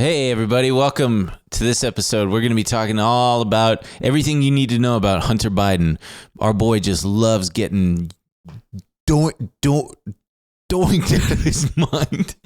Hey everybody, welcome to this episode. We're going to be talking all about everything you need to know about Hunter Biden. Our boy just loves getting doinked out of his mind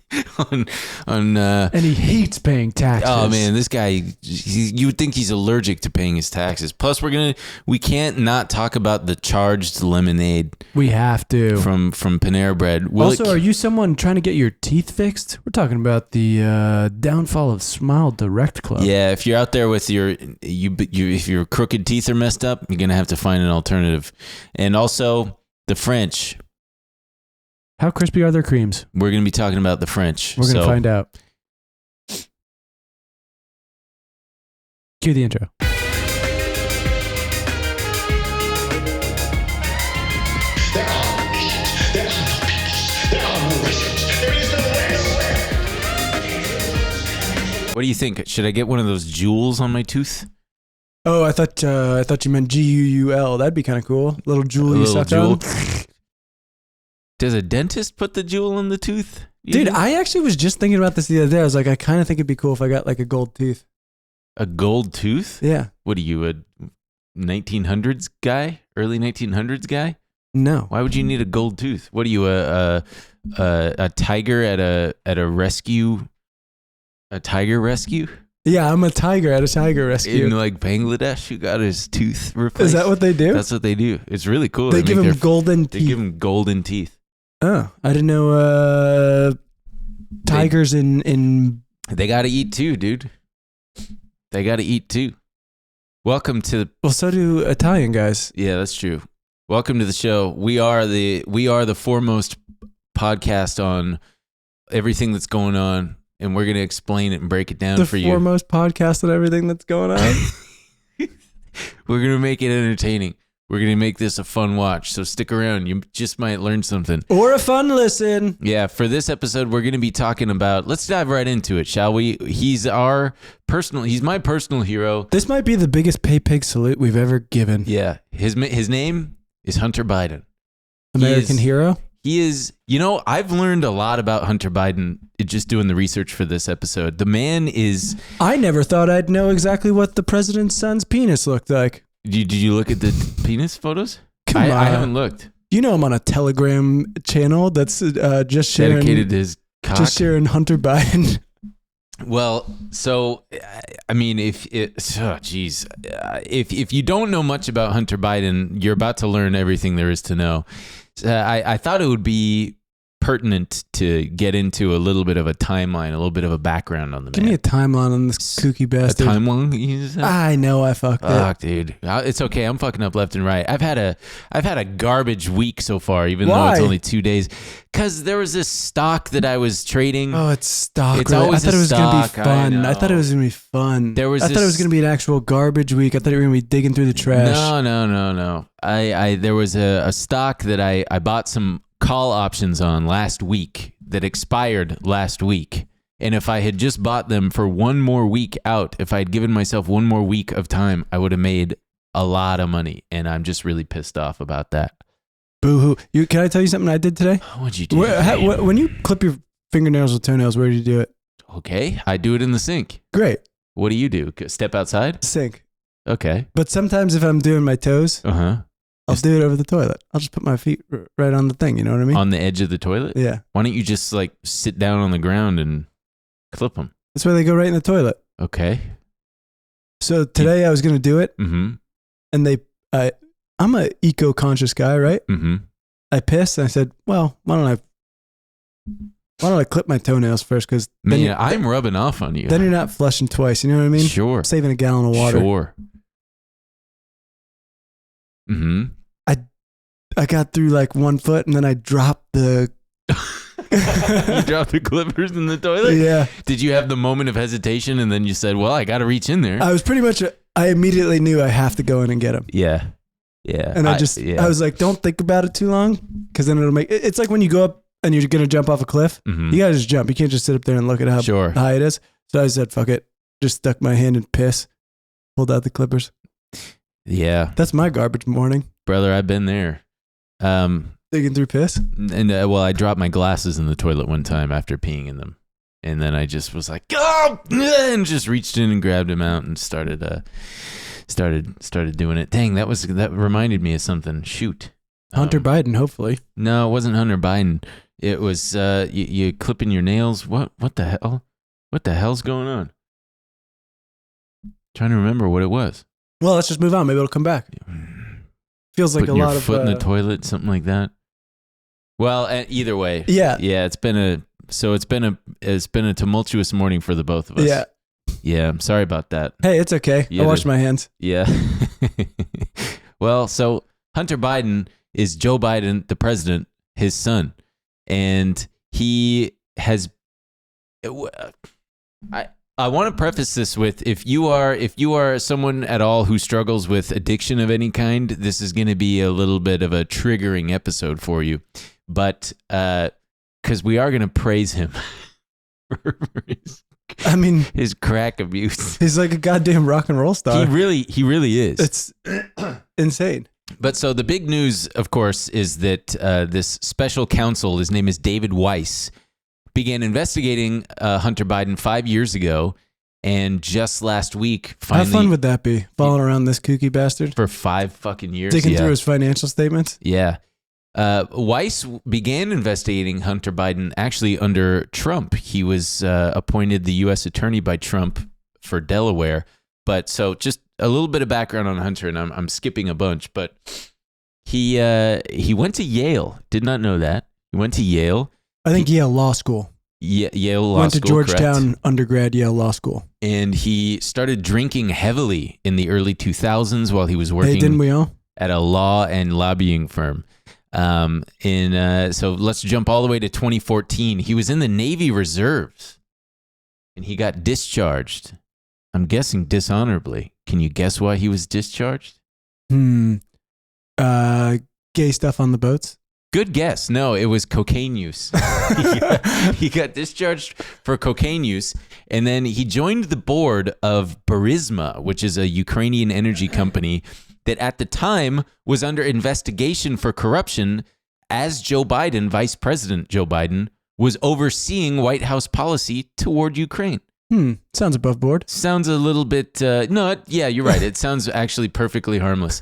and he hates paying taxes. Oh man, this guy, you would think he's allergic to paying his taxes. Plus we can't not talk about the charged lemonade. We have to. From Panera Bread. Are you someone trying to get your teeth fixed? We're talking about the downfall of Smile Direct Club. Yeah, if you're out there with if your crooked teeth are messed up, you're going to have to find an alternative. And also the French. How crispy are their creams? We're going to be talking about the French. We're going to find out. Cue the intro. There are no nations. There are no peoples. There are no races. There is no West. What do you think? Should I get one of those jewels on my tooth? Oh, I thought you meant G-U-U-L. That'd be kind of cool. Little jewel you suck on. Does a dentist put the jewel in the tooth? Dude, I actually was just thinking about this the other day. I was like, I kind of think it'd be cool if I got like a gold tooth. A gold tooth? Yeah. What are you, a 1900s guy? Early 1900s guy? No. Why would you need a gold tooth? What are you, a tiger at a rescue? A tiger rescue? Yeah, I'm a tiger at a tiger rescue. In like Bangladesh, who got his tooth replaced. Is that what they do? That's what they do. It's really cool. They give him golden teeth. They give him golden teeth. Oh, I didn't know tigers in... They got to eat too, dude. They got to eat too. Welcome to... Well, so do Italian guys. Yeah, that's true. Welcome to the show. We are the foremost podcast on everything that's going on, and we're going to explain it and break it down for you. The foremost podcast on everything that's going on? We're going to make it entertaining. We're going to make this a fun watch, so stick around. You just might learn something. Or a fun listen. Yeah, for this episode, we're going to be talking about... Let's dive right into it, shall we? He's my personal hero. This might be the biggest pay pig salute we've ever given. Yeah, his name is Hunter Biden. American hero? He is... I've learned a lot about Hunter Biden just doing the research for this episode. The man is... I never thought I'd know exactly what the president's son's penis looked like. Did you look at the penis photos? Come on. I haven't looked. You know I'm on a Telegram channel that's just sharing... Dedicated to his cock? Just sharing Hunter Biden. Well, so, I mean, if you don't know much about Hunter Biden, you're about to learn everything there is to know. I thought it would be pertinent to get into a little bit of a timeline, a little bit of a background on the man. Give me a timeline on this kooky bastard. A timeline? I know I fucked it. Fuck, dude. It's okay. I'm fucking up left and right. I've had a garbage week so far, even though it's only 2 days. Because there was this stock that I was trading. Oh, it's stock. It's always I thought it was going to be fun. I thought it was going to be fun. I thought it was going to be an actual garbage week. I thought you were going to be digging through the trash. No. There was a stock that I bought some call options on last week that expired last week. And if I had just bought them for one more week out, if I had given myself one more week of time, I would have made a lot of money. And I'm just really pissed off about that. Boo-hoo. Can I tell you something I did today? What'd you do? When you clip your fingernails with toenails, where do you do it? Okay. I do it in the sink. Great. What do you do? Step outside? Sink. Okay. But sometimes if I'm doing my toes, I'll do it over the toilet. I'll just put my feet right on the thing. You know what I mean? On the edge of the toilet? Yeah. Why don't you just like sit down on the ground and clip them? That's why they go right in the toilet. Okay. So today I was going to do it. Mm-hmm. And I'm an eco-conscious guy, right? Mm-hmm. I pissed and I said, well, why don't I clip my toenails first? Because I'm rubbing off on you. Then you're not flushing twice. You know what I mean? Sure. Saving a gallon of water. Sure. Mm-hmm. I got through like 1 foot and then I dropped the... You dropped the clippers in the toilet? Yeah. Did you have the moment of hesitation and then you said, well, I got to reach in there? I was pretty much... I immediately knew I have to go in and get them. Yeah. Yeah. And I was like, don't think about it too long because then it'll make... It's like when you go up and you're going to jump off a cliff, you got to just jump. You can't just sit up there and look at how high it is. So I said, fuck it. Just stuck my hand in piss, pulled out the clippers. Yeah. That's my garbage morning. Brother, I've been there. Digging through piss? And I dropped my glasses in the toilet one time after peeing in them. And then I just was like, oh, and just reached in and grabbed him out and started doing it. Dang, that reminded me of something. Shoot. Hunter Biden, hopefully. No, it wasn't Hunter Biden. It was you clipping your nails. What the hell? What the hell's going on? Trying to remember what it was. Well, let's just move on. Maybe it'll come back. Feels like Putting a lot your of foot in the toilet, something like that. Well, either way. Yeah. It's been a tumultuous morning for the both of us. Yeah. Yeah, I'm sorry about that. Hey, it's okay. I washed my hands. Yeah. Well, so Hunter Biden is Joe Biden, the president, his son. And he has I want to preface this with if you are someone at all who struggles with addiction of any kind, this is going to be a little bit of a triggering episode for you. But because we are going to praise him for his crack abuse. He's like a goddamn rock and roll star. He really is. It's insane. But so the big news, of course, is that this special counsel, his name is David Weiss, began investigating Hunter Biden 5 years ago, and just last week, finally... How fun would that be, following around this kooky bastard? For 5 fucking years. Digging through his financial statements? Yeah. Weiss began investigating Hunter Biden actually under Trump. He was appointed the U.S. attorney by Trump for Delaware. But so just a little bit of background on Hunter, and I'm skipping a bunch, but he went to Yale. Did not know that. He went to Yale. I think Yale Law School. Yale Law School. Went to Georgetown correct. undergrad, Yale Law School. And he started drinking heavily in the early 2000s while he was working didn't we all? At a law and lobbying firm. So let's jump all the way to 2014. He was in the Navy Reserves and he got discharged. I'm guessing dishonorably. Can you guess why he was discharged? Gay stuff on the boats? Good guess. No, it was cocaine use. He got discharged for cocaine use, and then he joined the board of Burisma, which is a Ukrainian energy company that at the time was under investigation for corruption as Joe Biden, Vice President Joe Biden, was overseeing White House policy toward Ukraine. Sounds above board. Sounds a little bit... you're right. It sounds actually perfectly harmless.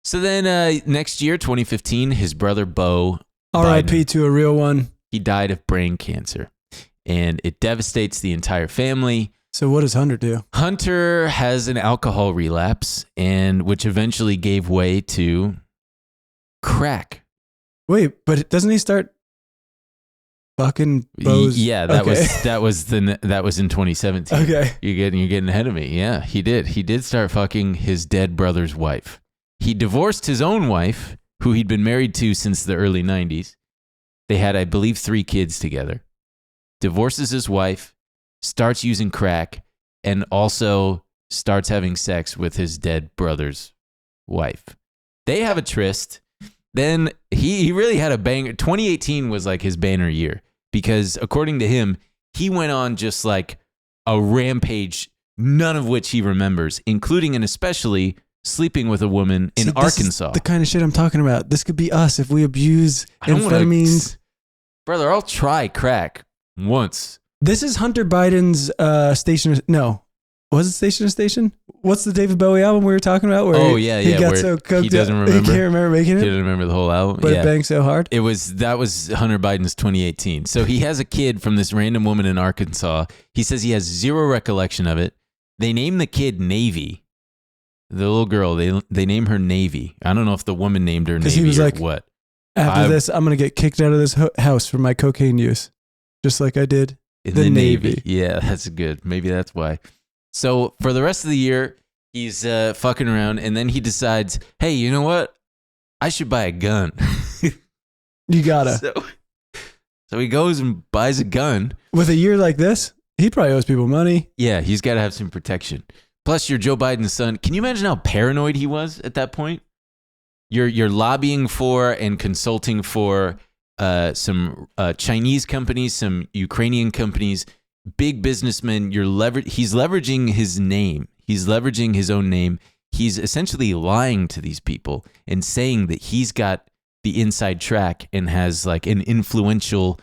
So then next year, 2015, his brother Beau, R.I.P. to a real one. He died of brain cancer, and it devastates the entire family. So what does Hunter do? Hunter has an alcohol relapse, and which eventually gave way to crack. Wait, but doesn't he start fucking Beau's? Yeah, that was in 2017. Okay, you're getting ahead of me. Yeah, he did. He did start fucking his dead brother's wife. He divorced his own wife, who he'd been married to since the early 90s. They had, I believe, 3 kids together. Divorces his wife, starts using crack, and also starts having sex with his dead brother's wife. They have a tryst. Then he really had a banger. 2018 was like his banner year because, according to him, he went on just like a rampage, none of which he remembers, including and especially sleeping with a woman in Arkansas. This is the kind of shit I'm talking about. This could be us if we abuse amphetamines. Brother, I'll try crack once. This is Hunter Biden's Station. No, was it Station to Station? What's the David Bowie album we were talking about? Where he got so coked he doesn't up, remember. He can't remember making it. He didn't remember the whole album. But it banged so hard. That was Hunter Biden's 2018. So he has a kid from this random woman in Arkansas. He says he has zero recollection of it. They name the kid Navy. The little girl, they name her Navy. I don't know if the woman named her Navy he was or like, what. After this, I'm going to get kicked out of this house for my cocaine use. Just like I did in the Navy. Yeah, that's good. Maybe that's why. So for the rest of the year, he's fucking around, and then he decides, hey, you know what? I should buy a gun. You gotta. So he goes and buys a gun. With a year like this, he probably owes people money. Yeah, he's got to have some protection. Plus, you're Joe Biden's son. Can you imagine how paranoid he was at that point? You're lobbying for and consulting for some Chinese companies, some Ukrainian companies, big businessmen. He's leveraging his name. He's leveraging his own name. He's essentially lying to these people and saying that he's got the inside track and has like an influential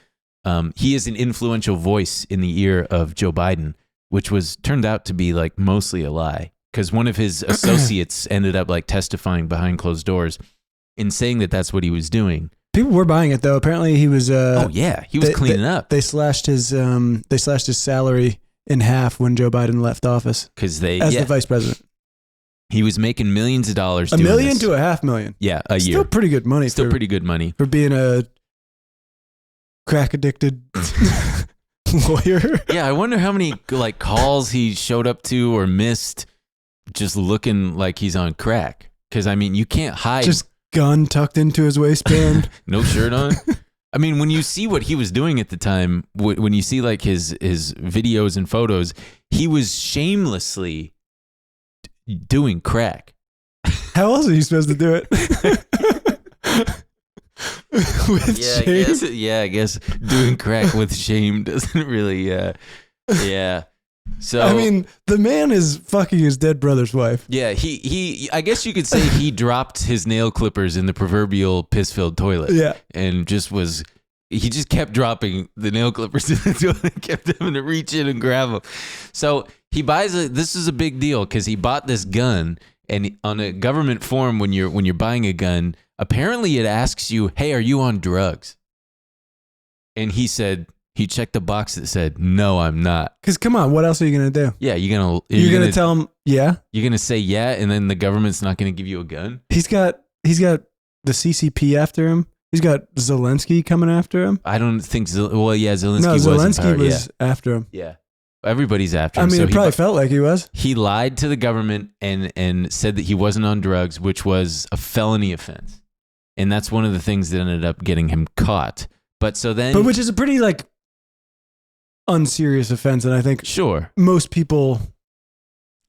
he is an influential voice in the ear of Joe Biden, which turned out to be like mostly a lie, because one of his associates ended up like testifying behind closed doors in saying that that's what he was doing. People were buying it though. Apparently he was. He was cleaning up. They slashed his salary in half when Joe Biden left office as the vice president. He was making millions of dollars. $1 million to $500,000. Yeah, a year. Still pretty good money. Still pretty good money for being a crack addicted lawyer. Yeah, I wonder how many like calls he showed up to or missed, just looking like he's on crack. Because I mean, you can't hide. Just gun tucked into his waistband. No shirt on. I mean, when you see what he was doing at the time, when you see like his videos and photos, he was shamelessly doing crack. How else are you supposed to do it? With shame? I guess doing crack with shame doesn't really, yeah. So I mean, the man is fucking his dead brother's wife. Yeah, he I guess you could say he dropped his nail clippers in the proverbial piss-filled toilet. Yeah. And he just kept dropping the nail clippers in the toilet, kept having to reach in and grab them. So he buys this is a big deal because he bought this gun, and on a government form when you're buying a gun, apparently it asks you, "Hey, are you on drugs?" And he checked the box that said, "No, I'm not." Because come on, what else are you gonna do? Yeah, you're gonna tell him, yeah. You're gonna say yeah, and then the government's not gonna give you a gun. He's got the CCP after him. He's got Zelensky coming after him. I don't think Zelensky. No, was Zelensky was after him. Yeah, everybody's after him. I mean, it probably felt like he was. He lied to the government and said that he wasn't on drugs, which was a felony offense, and that's one of the things that ended up getting him caught. But which is a pretty like unserious offense, and I think most people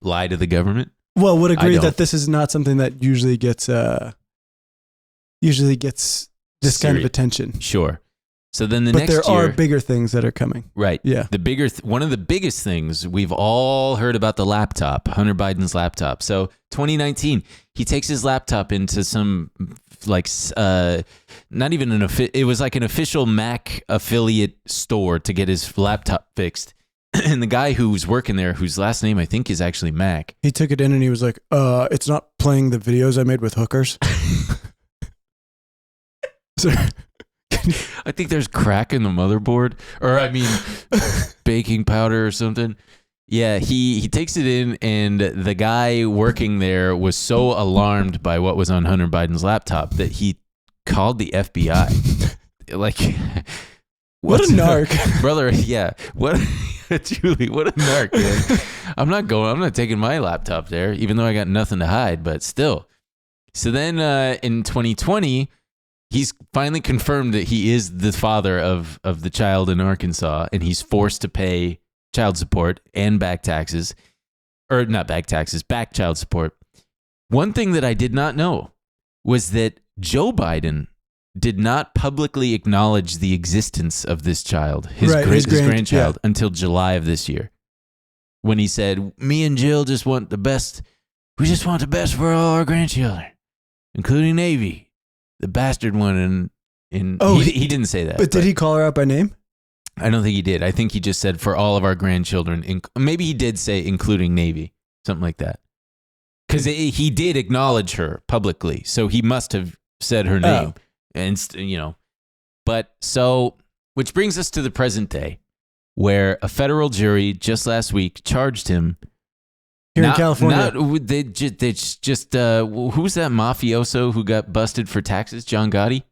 lie to the government. Well, would agree that this is not something that usually gets this kind of attention. Sure. So then next year, there are bigger things that are coming. Right. Yeah. One of the biggest things we've all heard about, the laptop, Hunter Biden's laptop. So 2019, he takes his laptop into some like not even it was like an official Mac affiliate store to get his laptop fixed. And the guy who's working there, whose last name I think is actually Mac, he took it in and he was like, it's not playing the videos I made with hookers. I think there's crack in the motherboard, or I mean baking powder or something. Yeah, he takes it in, and the guy working there was so alarmed by what was on Hunter Biden's laptop that he called the FBI. Like, what a narc, brother. Yeah, Julie, what a narc, man. I'm not taking my laptop there, even though I got nothing to hide, but still. So then in 2020, he's finally confirmed that he is the father of the child in Arkansas, and he's forced to pay child support and back taxes, or not back taxes, back child support. One thing that I did not know was that Joe Biden did not publicly acknowledge the existence of this child, his grandchild, until July of this year, when he said, "Me and Jill just want the best. We just want the best for all our grandchildren, including Navy, the bastard one." He didn't say that. But did he call her out by name? I don't think he did. I think he just said for all of our grandchildren. Maybe he did say including Navy, something like that. Because he did acknowledge her publicly, so he must have said her name. But so, which brings us to the present day, where a federal jury just last week charged him here in California. They just who's that mafioso who got busted for taxes? John Gotti.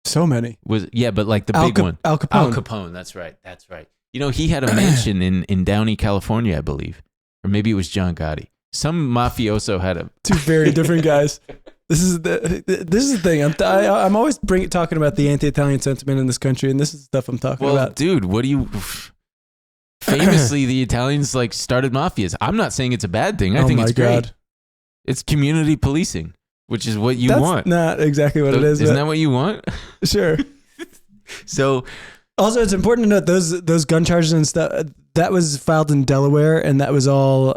So many. But like the big one. Al Capone. Al Capone, that's right. You know, he had a mansion in Downey, California, I believe. Or maybe it was John Gotti. Some mafioso had a... Two very different guys. This is the thing. I'm always talking about the anti-Italian sentiment in this country, and this is stuff I'm talking about. Well, dude, what do you... Famously, the Italians like started mafias. I'm not saying it's a bad thing. I think it's great. It's community policing. Which is what you want. That's not exactly what it is. Isn't that what you want? Sure. So, also, it's important to note those gun charges and stuff, that was filed in Delaware, and that was all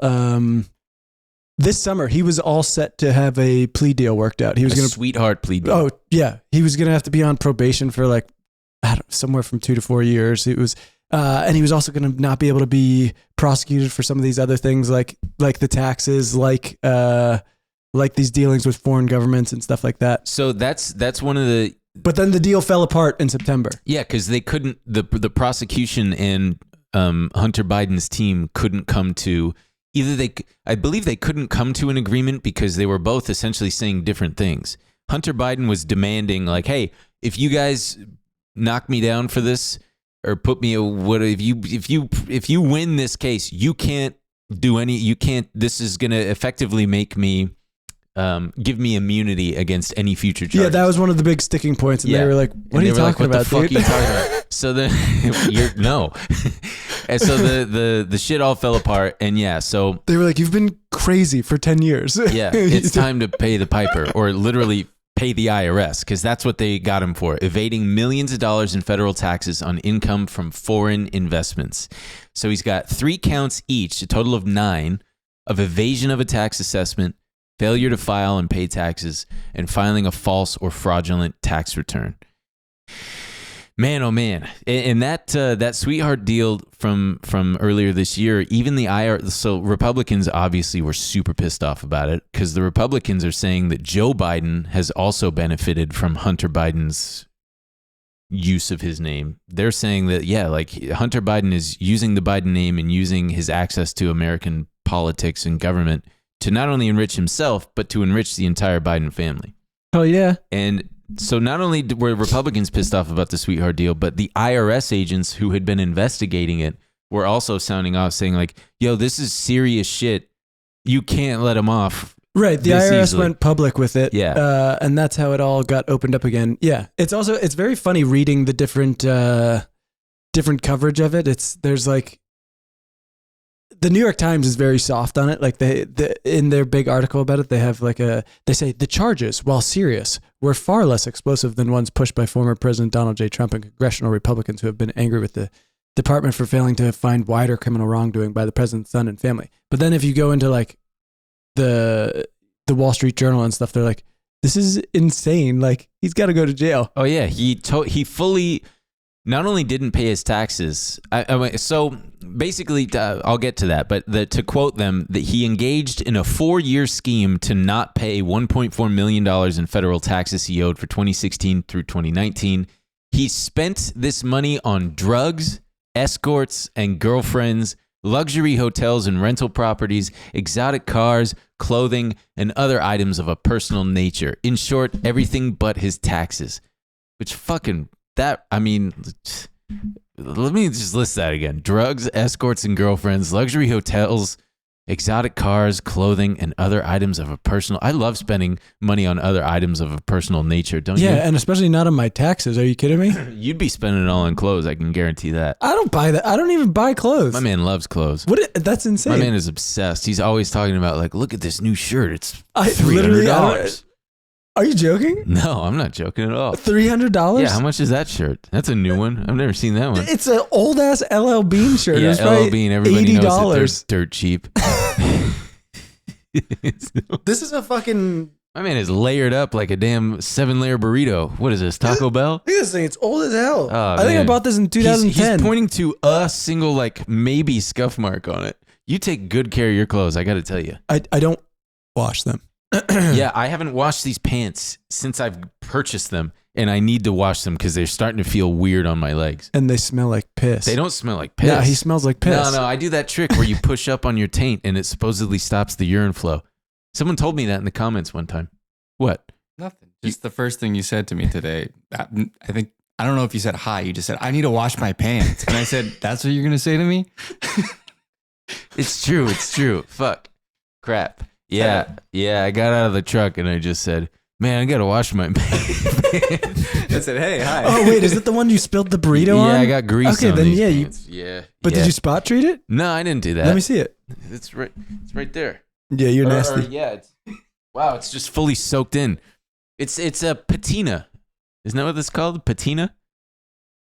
this summer. He was all set to have a plea deal worked out. He was going to sweetheart plea deal. Oh, yeah. He was going to have to be on probation for like somewhere from 2 to 4 years. It was, and he was also going to not be able to be prosecuted for some of these other things, like the taxes, like these dealings with foreign governments and stuff like that. So that's one of the. But then the deal fell apart in September. Yeah, because they couldn't. The prosecution and Hunter Biden's team couldn't come to either. I believe they couldn't come to an agreement because they were both essentially saying different things. Hunter Biden was demanding, like, hey, if you guys knock me down for this or put me if you win this case, you can't do any. You can't. This is going to effectively make me. Give me immunity against any future charges. Yeah, that was one of the big sticking points, and they were like, "What are you talking about, What dude?" the fuck are you talking about? So then, no, and so the shit all fell apart, and yeah, so they were like, "You've been crazy for 10 years." Yeah, it's time to pay the piper, or literally pay the IRS, because that's what they got him for, evading millions of dollars in federal taxes on income from foreign investments. So he's got 3 counts each, a total of 9, of evasion of a tax assessment, failure to file and pay taxes, and filing a false or fraudulent tax return. Man, oh man. And that sweetheart deal from earlier this year, even the IRS, so Republicans obviously were super pissed off about it, because the Republicans are saying that Joe Biden has also benefited from Hunter Biden's use of his name. They're saying that, yeah, like Hunter Biden is using the Biden name and using his access to American politics and government to not only enrich himself, but to enrich the entire Biden family. Oh, yeah. And so not only were Republicans pissed off about the sweetheart deal, but the IRS agents who had been investigating it were also sounding off, saying like, yo, this is serious shit. You can't let him off. Right. The IRS went public with it. Yeah. And that's how it all got opened up again. Yeah. It's very funny reading the different coverage of it. There's like, the New York Times is very soft on it. Like in their big article about it, they have they say the charges, while serious, were far less explosive than ones pushed by former President Donald J. Trump and congressional Republicans who have been angry with the department for failing to find wider criminal wrongdoing by the president's son and family. But then if you go into like the Wall Street Journal and stuff, they're like, this is insane. Like, he's got to go to jail. Oh yeah, he fully not only didn't pay his taxes. So basically, I'll get to that. But to quote them, that he engaged in a 4-year scheme to not pay $1.4 million in federal taxes he owed for 2016 through 2019. He spent this money on drugs, escorts, and girlfriends, luxury hotels and rental properties, exotic cars, clothing, and other items of a personal nature. In short, everything but his taxes. Which fucking... let me just list that again. Drugs, escorts and girlfriends, luxury hotels, exotic cars, clothing, and other items of a personal... I love spending money on other items of a personal nature, don't you? Yeah, and especially not on my taxes. Are you kidding me? You'd be spending it all on clothes, I can guarantee that. I don't buy that. I don't even buy clothes. My man loves clothes. That's insane. My man is obsessed. He's always talking about, like, look at this new shirt. It's $300. Are you joking? No, I'm not joking at all. $300? Yeah, how much is that shirt? That's a new one. I've never seen that one. It's an old ass LL Bean shirt. Yeah, LL Bean. Everybody $80. knows that they're dirt cheap. This is a fucking... My man is layered up like a damn 7-layer burrito. What is this, Taco Bell? Look at this thing. It's old as hell. Oh, I think I bought this in 2010. He's pointing to a single, like, maybe scuff mark on it. You take good care of your clothes, I got to tell you. I don't wash them. Yeah, I haven't washed these pants since I've purchased them, and I need to wash them because they're starting to feel weird on my legs. And they smell like piss. They don't smell like piss. Yeah, he smells like piss. No, I do that trick where you push up on your taint and it supposedly stops the urine flow. Someone told me that in the comments one time. What? Nothing. Just the first thing you said to me today. I don't know if you said hi. You just said, I need to wash my pants. And I said, that's what you're going to say to me? It's true. Fuck. Crap. Yeah, I got out of the truck and I just said, man, I got to wash my pants. I said, hey, hi. Oh, wait, is it the one you spilled the burrito on? Yeah, I got grease on these pants. But did you spot treat it? No, I didn't do that. Let me see it. It's right there. Yeah, you're nasty. Wow, it's just fully soaked in. It's a patina. Isn't that what it's called? Patina?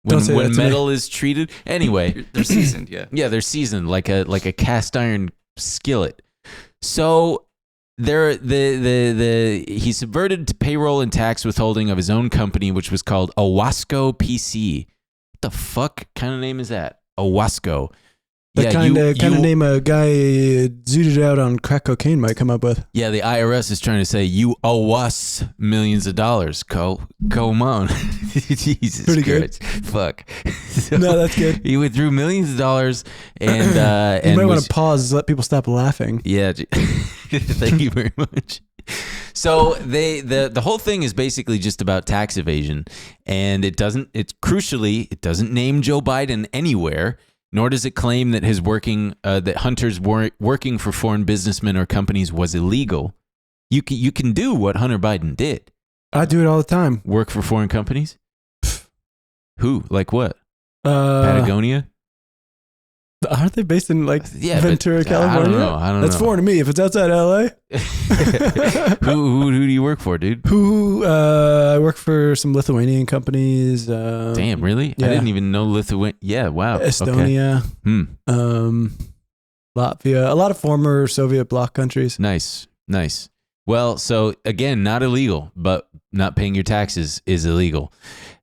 When metal is treated? Anyway. They're seasoned, yeah. Yeah, they're seasoned like a cast iron skillet. So he subverted to payroll and tax withholding of his own company, which was called Owasco PC. What the fuck kind of name is that? Owasco. The kind of name a guy zooted out on crack cocaine might come up with. Yeah, the IRS is trying to say you owe us millions of dollars, Come on. Jesus Pretty Christ. Good. Fuck. So no, that's good. He withdrew millions of dollars and you might want to pause, let people stop laughing. Yeah. Thank you very much. So the whole thing is basically just about tax evasion, and it doesn't name Joe Biden anywhere. Nor does it claim that that Hunter's working for foreign businessmen or companies was illegal. You can do what Hunter Biden did. I do it all the time. Work for foreign companies? Who? Like what? Patagonia? Aren't they based in Ventura, California? I don't know. That's foreign to me. If it's outside LA. Who do you work for, dude? I work for some Lithuanian companies. Damn, really? Yeah. I didn't even know Lithuania. Yeah, wow. Estonia. Okay. Latvia. A lot of former Soviet bloc countries. Nice. Well, so again, not illegal, but not paying your taxes is illegal.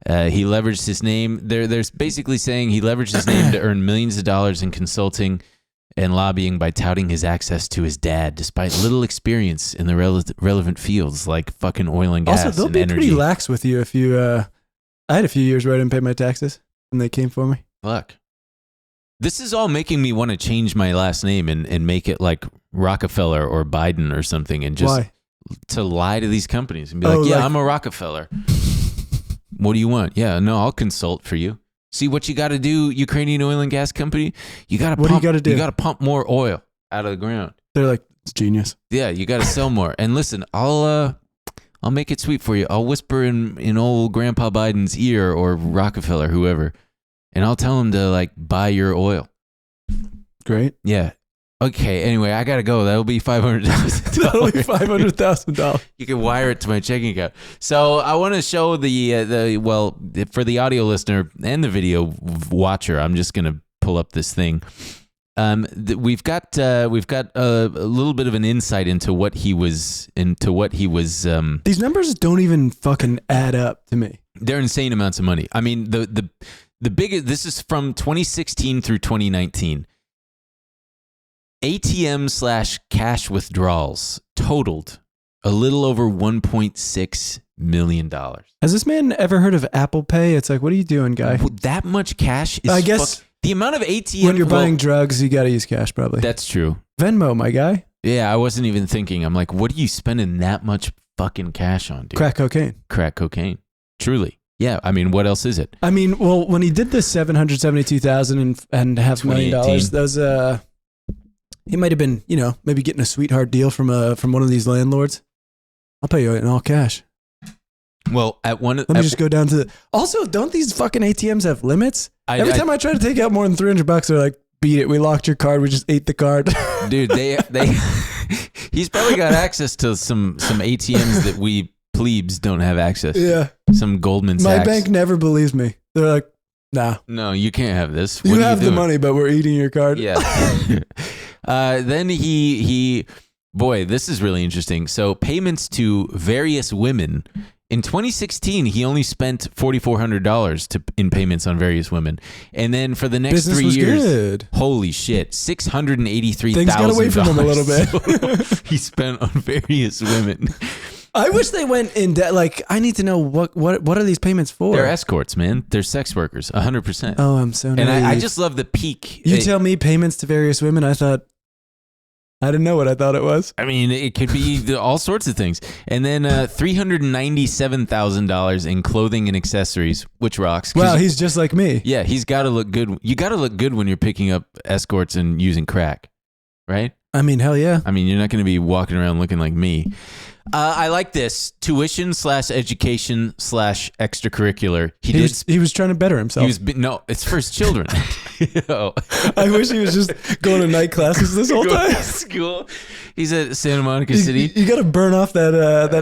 He leveraged his name. There's basically saying he leveraged his name to earn millions of dollars in consulting and lobbying by touting his access to his dad, despite little experience in the relevant fields like fucking oil and gas. Also, they'll and be energy. pretty lax with you if you. I had a few years where I didn't pay my taxes, and they came for me. Fuck. This is all making me want to change my last name and make it like Rockefeller or Biden or something, and just Why? To lie to these companies and be like, I'm a Rockefeller. What do you want? Yeah, no, I'll consult for you. See what you got to do, Ukrainian oil and gas company? You got to What do you got to do? You got to pump more oil out of the ground. They're like, it's genius. Yeah, you got to sell more. And listen, I'll make it sweet for you. I'll whisper in old Grandpa Biden's ear or Rockefeller, whoever, and I'll tell him to like buy your oil. Great. Yeah. Okay. Anyway, I gotta go. That'll be $500,000. That'll be $500,000. You can wire it to my checking account. So I want to show for the audio listener and the video watcher. I'm just gonna pull up this thing. We've got a little bit of an insight into what he was. These numbers don't even fucking add up to me. They're insane amounts of money. I mean, the biggest. This is from 2016 through 2019. ATM/cash withdrawals totaled a little over $1.6 million. Has this man ever heard of Apple Pay? It's like, what are you doing, guy? That much cash is. I guess the amount of ATM. When you're buying drugs, you got to use cash, probably. That's true. Venmo, my guy. Yeah, I wasn't even thinking. I'm like, what are you spending that much fucking cash on, dude? Crack cocaine. Truly. Yeah. I mean, what else is it? I mean, well, when he did this $772,000 and $500,000, those he might have been, maybe getting a sweetheart deal from one of these landlords. I'll pay you in all cash. Well, let me just go down to the. Also, don't these fucking ATMs have limits? Every time I try to take out more than $300, they're like, "Beat it. We locked your card. We just ate the card." Dude, they he's probably got access to some ATMs that we plebes don't have access. Yeah. Some Goldman Sachs. My bank never believes me. They're like, "Nah. No, you can't have this. You have the money, but we're eating your card." Yeah. Then boy, this is really interesting. So payments to various women. In 2016, he only spent $4,400 in payments on various women. And then for the next 3 years, good. Holy shit, $683,000. Things got away from him a little bit. He spent on various women. I wish they went in debt. Like, I need to know what are these payments for? They're escorts, man. They're sex workers, 100%. Oh, I'm so naive. And I just love the peak. You tell me payments to various women. I didn't know what I thought it was. I mean, it could be all sorts of things. And then $397,000 in clothing and accessories, which rocks. Wow, he's just like me. Yeah, he's got to look good. You got to look good when you're picking up escorts and using crack, right? I mean, hell yeah. I mean, you're not going to be walking around looking like me. I like this. Tuition/education/extracurricular. He was trying to better himself. No, it's for his children. I wish he was just going to night classes this whole time. School. He's at Santa Monica City. You got to burn off that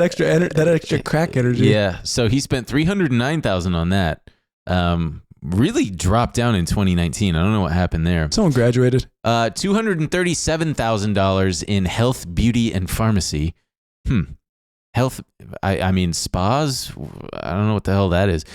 extra crack energy. Yeah. So he spent $309,000 on that. really dropped down in 2019. I don't know what happened there. Someone graduated. $237,000 in health, beauty, and pharmacy. Health, I mean, spas? I don't know what the hell that is.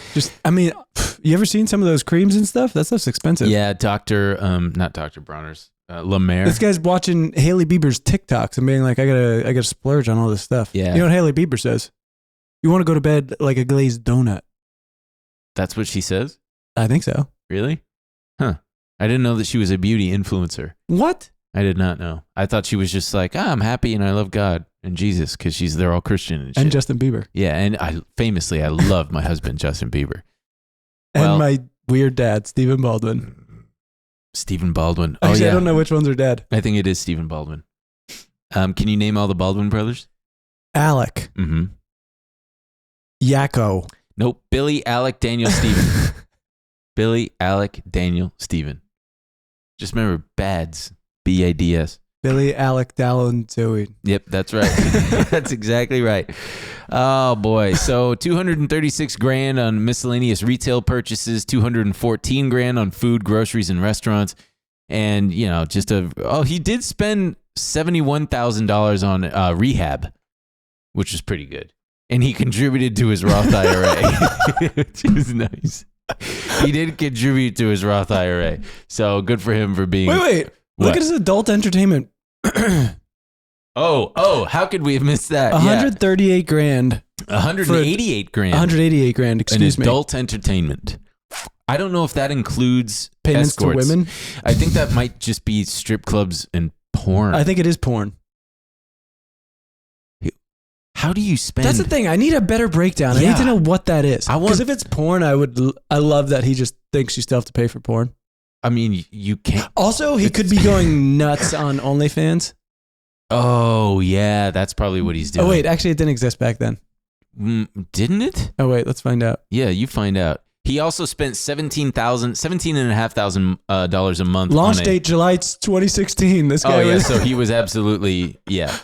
You ever seen some of those creams and stuff? That stuff's expensive. Yeah, not Dr. Bronner's, Lemaire. This guy's watching Hailey Bieber's TikToks and being like, I gotta splurge on all this stuff. Yeah. You know what Hailey Bieber says? You want to go to bed like a glazed donut. That's what she says? I think so. Really? Huh. I didn't know that she was a beauty influencer. What? I did not know. I thought she was just like, I'm happy and I love God and Jesus because they're all Christian and shit. And Justin Bieber. Yeah, and I love my husband, Justin Bieber. And my weird dad, Stephen Baldwin. Stephen Baldwin. Actually, I don't know which ones are dad. I think it is Stephen Baldwin. Can you name all the Baldwin brothers? Alec. Mm-hmm. Yakko. Nope. Billy, Alec, Daniel, Stephen. Billy, Alec, Daniel, Stephen. Just remember BADS. BADS. Billy, Alec, Dallin, Zoe. Yep, that's right. That's exactly right. Oh boy. So $236,000 on miscellaneous retail purchases, $214,000 on food, groceries, and restaurants. And he did spend $71,000 on rehab, which was pretty good. And he contributed to his Roth IRA, which was nice. He did contribute to his Roth IRA. So good for him for being... Wait. What? Look at his adult entertainment. Oh, how could we have missed that? $138,000. $188,000. $188,000, excuse me. Adult entertainment. I don't know if that includes payments escorts. to women. I think that might just be strip clubs and porn. I think it is porn. How do you spend? That's the thing. I need a better breakdown. I need to know what that is. Because if it's porn, I love that he just thinks you still have to pay for porn. I mean, you can't. Also, he could be going nuts on OnlyFans. Oh, yeah. That's probably what he's doing. Oh, wait. Actually, it didn't exist back then. Didn't it? Oh, wait. Let's find out. Yeah, you find out. He also spent $17,500 a month. Launch date July 2016. This guy was... so he was absolutely, yeah.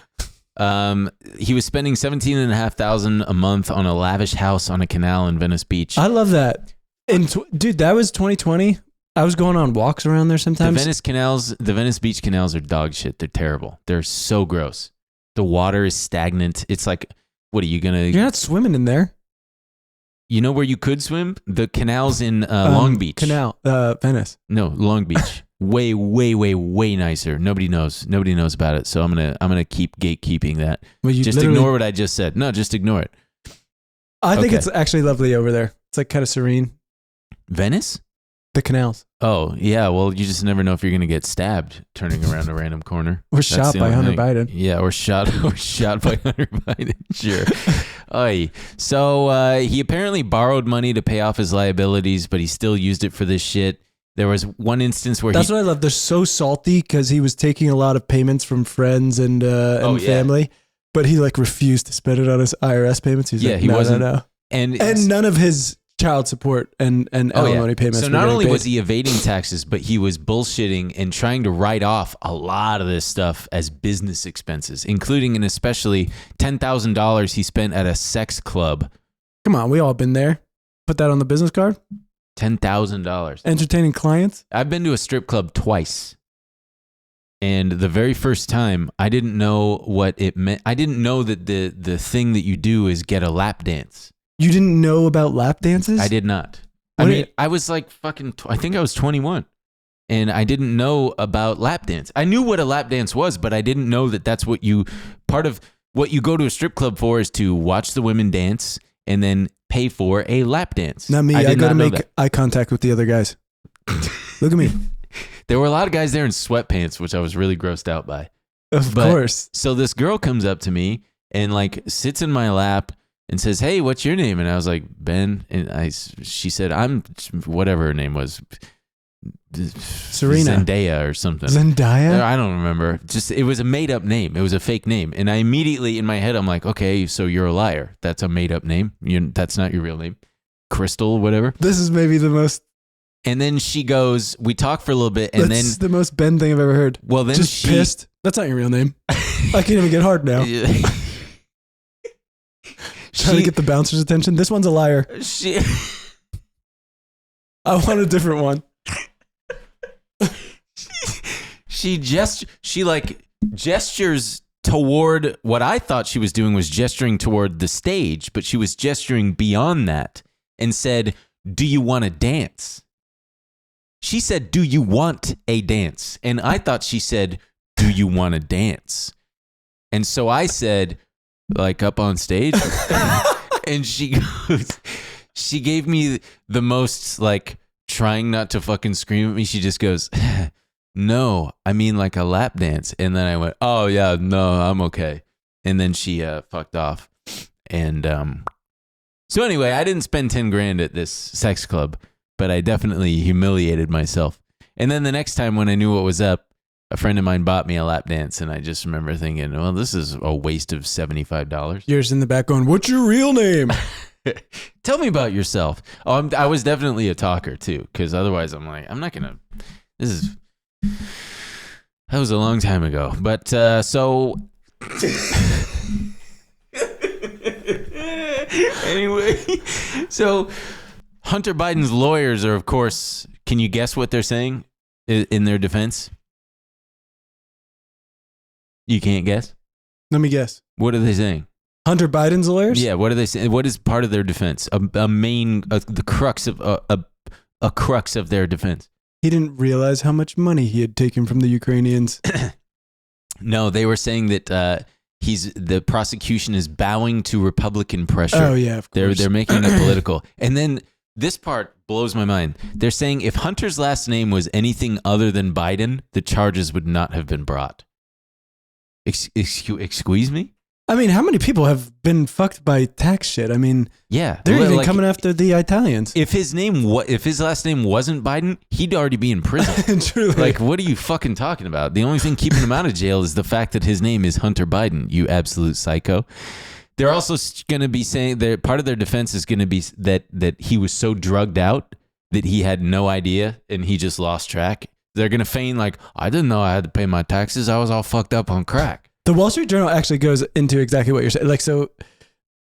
He was spending $17,500 a month on a lavish house on a canal in Venice Beach. I love that. Dude, that was 2020. I was going on walks around there sometimes. The Venice Beach canals are dog shit. They're terrible. They're so gross. The water is stagnant. It's like, what are you gonna? You're not swimming in there. You know where you could swim? The canals in Long Beach. Venice. No, Long Beach. Way, way, way, way nicer. Nobody knows about it. So I'm gonna keep gatekeeping that. Well, just ignore what I just said. No, just ignore it. I think it's actually lovely over there. It's like kind of serene. Venice? The canals. Oh, yeah. Well, you just never know if you're going to get stabbed turning around a random corner. Or shot by Hunter Biden. Yeah, or shot by Hunter Biden. Sure. Oy. So he apparently borrowed money to pay off his liabilities, but he still used it for this shit. There was one instance where That's what I love. They're so salty because he was taking a lot of payments from friends and family, but he refused to spend it on his IRS payments. He's he wasn't. No. And none of his child support and alimony payments. So not only was he evading taxes, but he was bullshitting and trying to write off a lot of this stuff as business expenses, including and especially $10,000 he spent at a sex club. Come on, we all been there. Put that on the business card. $10,000. Entertaining clients. I've been to a strip club twice. And the very first time, I didn't know what it meant. I didn't know that the thing that you do is get a lap dance. You didn't know about lap dances? I did not. I was like I think I was 21. And I didn't know about lap dance. I knew what a lap dance was, but I didn't know that that's part of what you go to a strip club for is to watch the women dance and then pay for a lap dance. Not me. I got to make eye contact with the other guys. Look at me. There were a lot of guys there in sweatpants, which I was really grossed out by. Of course. So this girl comes up to me and sits in my lap and says, "Hey, what's your name?" And I was like, "Ben." And she said, "I'm," whatever her name was, Serena, Zendaya or something. Zendaya? I don't remember. It was a made up name. It was a fake name. And I immediately in my head, I'm like, okay, so you're a liar. That's a made up name. That's not your real name. Crystal, whatever. This is maybe the most. And then she goes, we talk for a little bit, and That's the most Ben thing I've ever heard. Well, then just pissed. That's not your real name. I can't even get hard now. Trying to get the bouncer's attention. This one's a liar. I want a different one. She gestures toward what I thought she was doing was gesturing toward the stage, but she was gesturing beyond that and said, "Do you want to dance?" She said, "Do you want a dance?" And I thought she said, "Do you want to dance?" And so I said, like up on stage, and she gave me the most like trying not to fucking scream at me. She just goes, "No, I mean like a lap dance." And then I went, "Oh yeah, no, I'm okay." And then she fucked off. And so anyway, I didn't spend 10 grand at this sex club, but I definitely humiliated myself. And then the next time when I knew what was up, a friend of mine bought me a lap dance, and I just remember thinking, well, this is a waste of $75. You're just in the back going, "What's your real name?" Tell me about yourself. Oh, I was definitely a talker too, because otherwise I'm like, I'm not going to, that was a long time ago. But so anyway, so Hunter Biden's lawyers are, of course, can you guess what they're saying in their defense? You can't guess? Let me guess. What are they saying? Hunter Biden's lawyers? Yeah, what are they saying? What is part of their defense? The crux of a crux of their defense. He didn't realize how much money he had taken from the Ukrainians. No, they were saying that the prosecution is bowing to Republican pressure. Oh yeah, of course. They're making it political. And then this part blows my mind. They're saying if Hunter's last name was anything other than Biden, the charges would not have been brought. Excuse me? I mean, how many people have been fucked by tax shit? I mean, yeah, they're even coming after the Italians. If his last name wasn't Biden, he'd already be in prison. Truly. Like, what are you fucking talking about? The only thing keeping him out of jail is the fact that his name is Hunter Biden. You absolute psycho. They're also going to be saying that part of their defense is going to be that he was so drugged out that he had no idea and he just lost track. They're going to feign like, I didn't know I had to pay my taxes. I was all fucked up on crack. The Wall Street Journal actually goes into exactly what you're saying. Like, so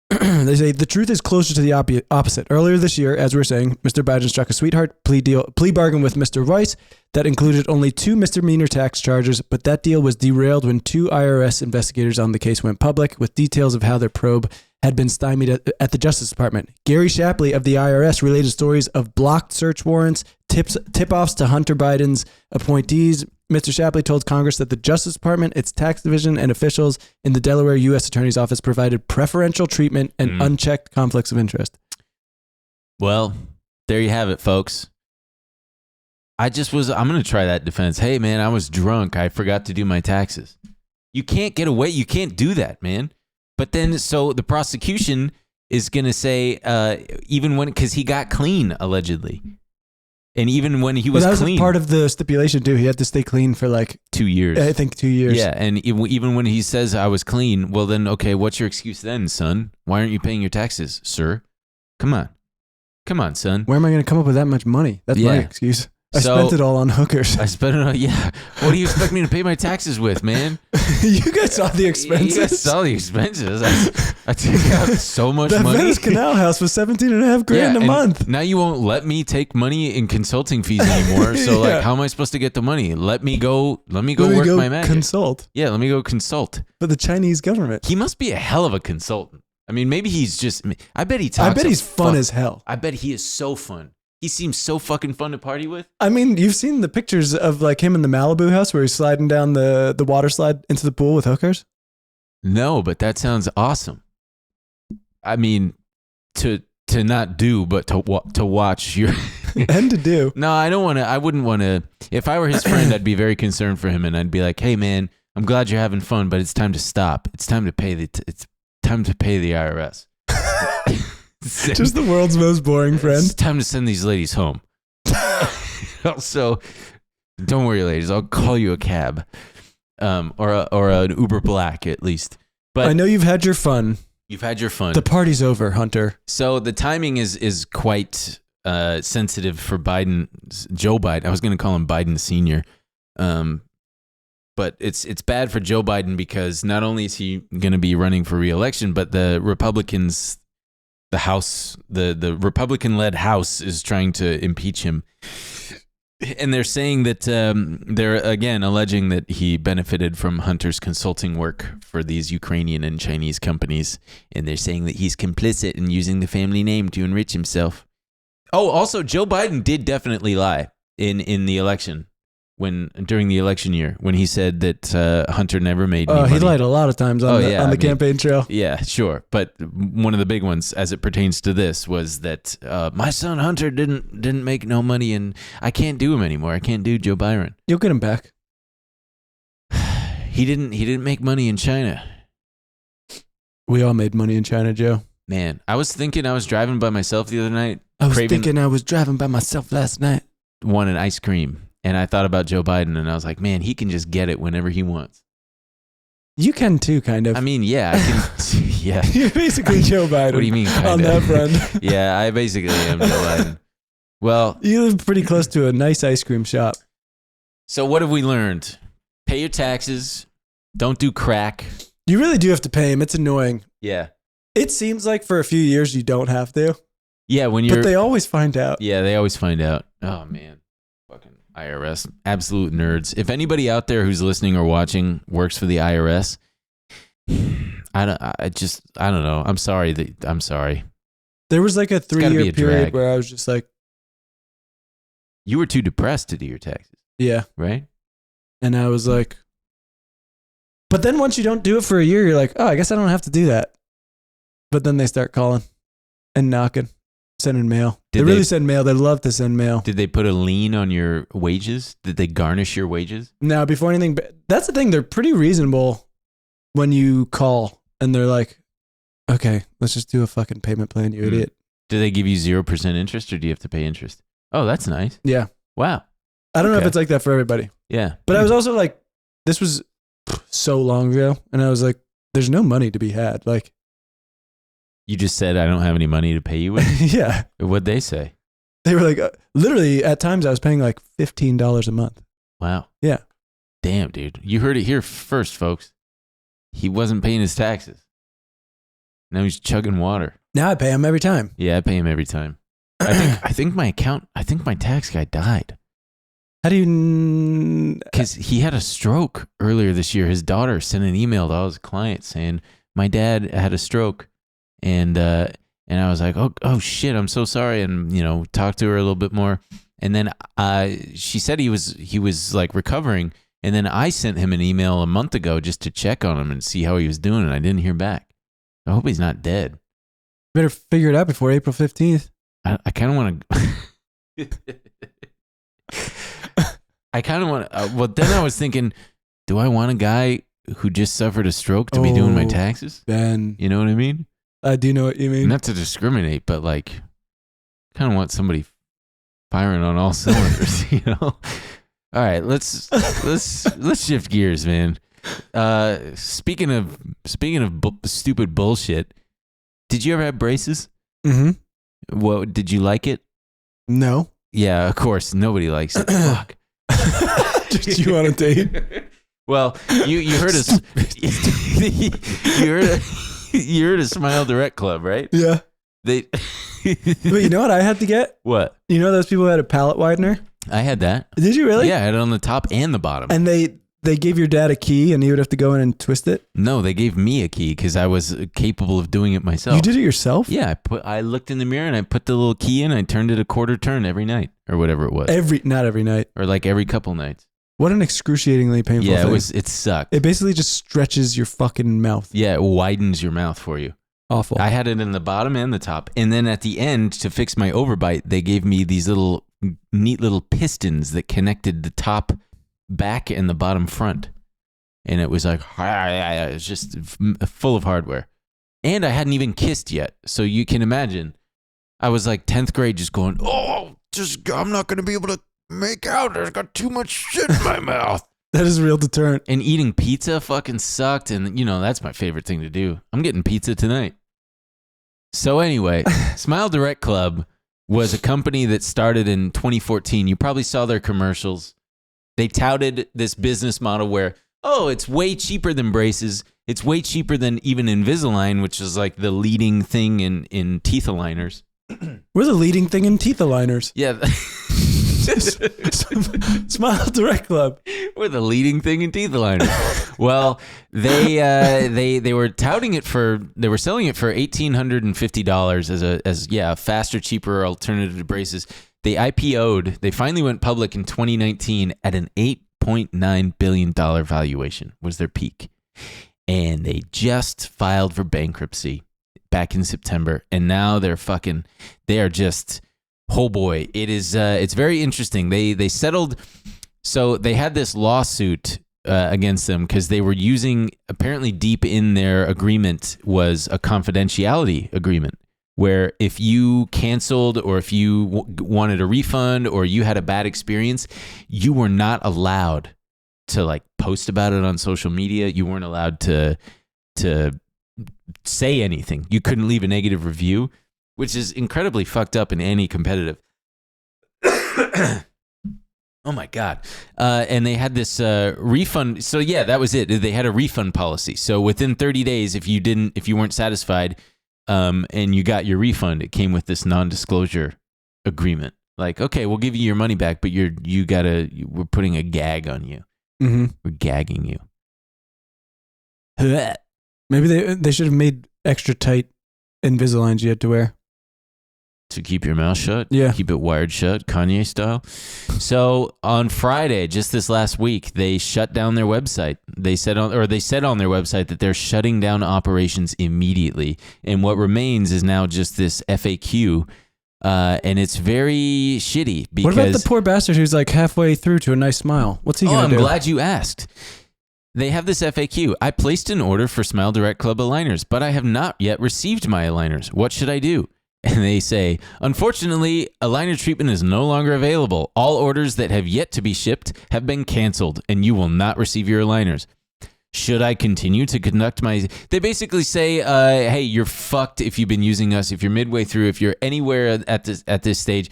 they say the truth is closer to the opposite. Earlier this year, as we were saying, Mr. Biden struck a sweetheart plea bargain with Mr. Weiss that included only 2 misdemeanor tax charges, but that deal was derailed when 2 IRS investigators on the case went public with details of how their probe had been stymied at the Justice Department. Gary Shapley of the IRS related stories of blocked search warrants, tip-offs to Hunter Biden's appointees. Mr. Shapley told Congress that the Justice Department, its tax division, and officials in the Delaware U.S. Attorney's Office provided preferential treatment and unchecked conflicts of interest. Well, there you have it, folks. I'm going to try that defense. Hey, man, I was drunk. I forgot to do my taxes. You can't get away. You can't do that, man. But then, so the prosecution is going to say, because he got clean, allegedly. And even when he was clean. That was part of the stipulation, too. He had to stay clean for like 2 years. I think 2 years. Yeah. And even when he says I was clean, well, then, okay, what's your excuse then, son? Why aren't you paying your taxes, sir? Come on, son. Where am I going to come up with that much money? That's my excuse. I spent it all on hookers. I spent it on, yeah. What do you expect me to pay my taxes with, man? You guys saw the expenses. You guys saw the expenses. I took out so much money. That Venice Canal House was $17,500 a month. Now you won't let me take money in consulting fees anymore. So like, how am I supposed to get the money? Let me go work my magic. Consult. Yeah, let me go consult. For the Chinese government. He must be a hell of a consultant. I mean, maybe he's just, I bet he talks. I bet he's fun as hell. I bet he is so fun. He seems so fucking fun to party with. I mean, you've seen the pictures of like him in the Malibu house where he's sliding down the water slide into the pool with hookers? No, but that sounds awesome. I mean, to not do, but to watch your and to do. No, I wouldn't want to. If I were his friend, I'd be very concerned for him, and I'd be like, "Hey, man, I'm glad you're having fun, but it's time to stop. It's time to pay the IRS." Just the world's most boring friend. It's time to send these ladies home. Also, don't worry, ladies. I'll call you a cab, or an Uber Black at least. But I know you've had your fun. You've had your fun. The party's over, Hunter. So the timing is quite sensitive for Joe Biden. I was going to call him Biden Sr. But it's bad for Joe Biden because not only is he going to be running for re-election, but the Republicans the House, the Republican-led House is trying to impeach him. And they're saying that they're, again, alleging that he benefited from Hunter's consulting work for these Ukrainian and Chinese companies. And they're saying that he's complicit in using the family name to enrich himself. Oh, also, Joe Biden did definitely lie in the election. During the election year, when he said that Hunter never made any money. He lied a lot of times on the campaign trail. Yeah, sure. But one of the big ones, as it pertains to this, was that my son Hunter didn't make no money, and I can't do him anymore. I can't do Joe Byron. You'll get him back. He didn't make money in China. We all made money in China, Joe. Man, I was thinking I was driving by myself the other night. I was driving by myself last night. Wanted ice cream. And I thought about Joe Biden, and I was like, man, he can just get it whenever he wants. You can too, kind of. I mean, yeah, I can. Yeah. You're basically Joe Biden. What do you mean, kind on that front? Yeah, I basically am Joe Biden. Well, you live pretty close to a nice ice cream shop. So what have we learned? Pay your taxes. Don't do crack. You really do have to pay them. It's annoying. Yeah. It seems like for a few years you don't have to. Yeah, but they always find out. Yeah, they always find out. Oh man. IRS, absolute nerds. If anybody out there who's listening or watching works for the IRS, I don't know. I'm sorry. There was like a 3-year period where I was just like, you were too depressed to do your taxes. Yeah. Right? And I was like, but then once you don't do it for a year, you're like, oh, I guess I don't have to do that. But then they start calling and knocking. Sending mail. They really send mail. They love to send mail. Did they put a lien on your wages? Did they garnish your wages? No, before anything. That's the thing. They're pretty reasonable when you call and they're like, okay, let's just do a fucking payment plan, you idiot. Do they give you 0% interest or do you have to pay interest? Oh, that's nice. Yeah. Wow. I don't know if it's like that for everybody. Yeah. But I was also like, this was so long ago. And I was like, there's no money to be had. Like, you just said, I don't have any money to pay you with? Yeah. What'd they say? They were like, literally, at times I was paying like $15 a month. Wow. Yeah. Damn, dude. You heard it here first, folks. He wasn't paying his taxes. Now he's chugging water. Now I pay him every time. Yeah, I pay him every time. I think my tax guy died. How do you... Because he had a stroke earlier this year. His daughter sent an email to all his clients saying, my dad had a stroke. And I was like, oh shit, I'm so sorry. And, talked to her a little bit more. And then she said he was like recovering. And then I sent him an email a month ago just to check on him and see how he was doing. And I didn't hear back. I hope he's not dead. Better figure it out before April 15th. I kind of want to. I kind of want to. Well, then I was thinking, do I want a guy who just suffered a stroke to be doing my taxes? Ben. You know what I mean? I do know what you mean. Not to discriminate, but like, kind of want somebody firing on all cylinders, All right, let's shift gears, man. Speaking of stupid bullshit, did you ever have braces? Mm-hmm. Well, did you like it? No. Yeah, of course. Nobody likes it. Fuck. Did you want a date? Well, you heard us. You heard of Smile Direct Club, right? Yeah. But you know what I had to get? What? You know those people who had a palate widener? I had that. Did you really? Yeah, I had it on the top and the bottom. And they gave your dad a key and he would have to go in and twist it? No, they gave me a key because I was capable of doing it myself. You did it yourself? Yeah, I looked in the mirror and I put the little key in. I turned it a quarter turn every night or whatever it was. Not every night. Or like every couple nights. What an excruciatingly painful thing. Yeah, it sucked. It basically just stretches your fucking mouth. Yeah, it widens your mouth for you. Awful. I had it in the bottom and the top. And then at the end, to fix my overbite, they gave me these neat little pistons that connected the top back and the bottom front. And it was like, it's just full of hardware. And I hadn't even kissed yet. So you can imagine, I was like 10th grade just going, I'm not going to be able to make out. I've got too much shit in my mouth. That is a real deterrent. And eating pizza fucking sucked. And, that's my favorite thing to do. I'm getting pizza tonight. So anyway, Smile Direct Club was a company that started in 2014. You probably saw their commercials. They touted this business model where, it's way cheaper than braces. It's way cheaper than even Invisalign, which is like the leading thing in teeth aligners. We're the leading thing in teeth aligners. Yeah. Smile Direct Club. We're the leading thing in teeth aligners. Well, they were touting it they were selling it for $1,850 as a faster, cheaper alternative to braces. They IPO'd. They finally went public in 2019 at an $8.9 billion valuation was their peak. And they just filed for bankruptcy back in September. And now they are just, oh boy, it's very interesting. They settled. So they had this lawsuit against them because they were using, apparently deep in their agreement was a confidentiality agreement where if you canceled or if you wanted a refund or you had a bad experience, you were not allowed to like post about it on social media. You weren't allowed to say anything. You couldn't leave a negative review, which is incredibly fucked up in any competitive. Oh my God. And they had this refund. So yeah, that was it. They had a refund policy. So within 30 days, if you weren't satisfied and you got your refund, it came with this non-disclosure agreement. Like, okay, we'll give you your money back, but we're putting a gag on you. Mm-hmm. We're gagging you. Maybe they should have made extra tight Invisaligns you had to wear. To keep your mouth shut? Yeah. Keep it wired shut, Kanye style. So on Friday, just this last week, they shut down their website. They said on their website that they're shutting down operations immediately. And what remains is now just this FAQ. And it's very shitty because... What about the poor bastard who's like halfway through to a nice smile? What's he going to do? I'm glad you asked. They have this FAQ. I placed an order for Smile Direct Club aligners, but I have not yet received my aligners. What should I do? And they say, unfortunately, aligner treatment is no longer available. All orders that have yet to be shipped have been canceled, and you will not receive your aligners. Should I continue to conduct my... They basically say, hey, you're fucked if you've been using us. If you're midway through, if you're anywhere at this stage,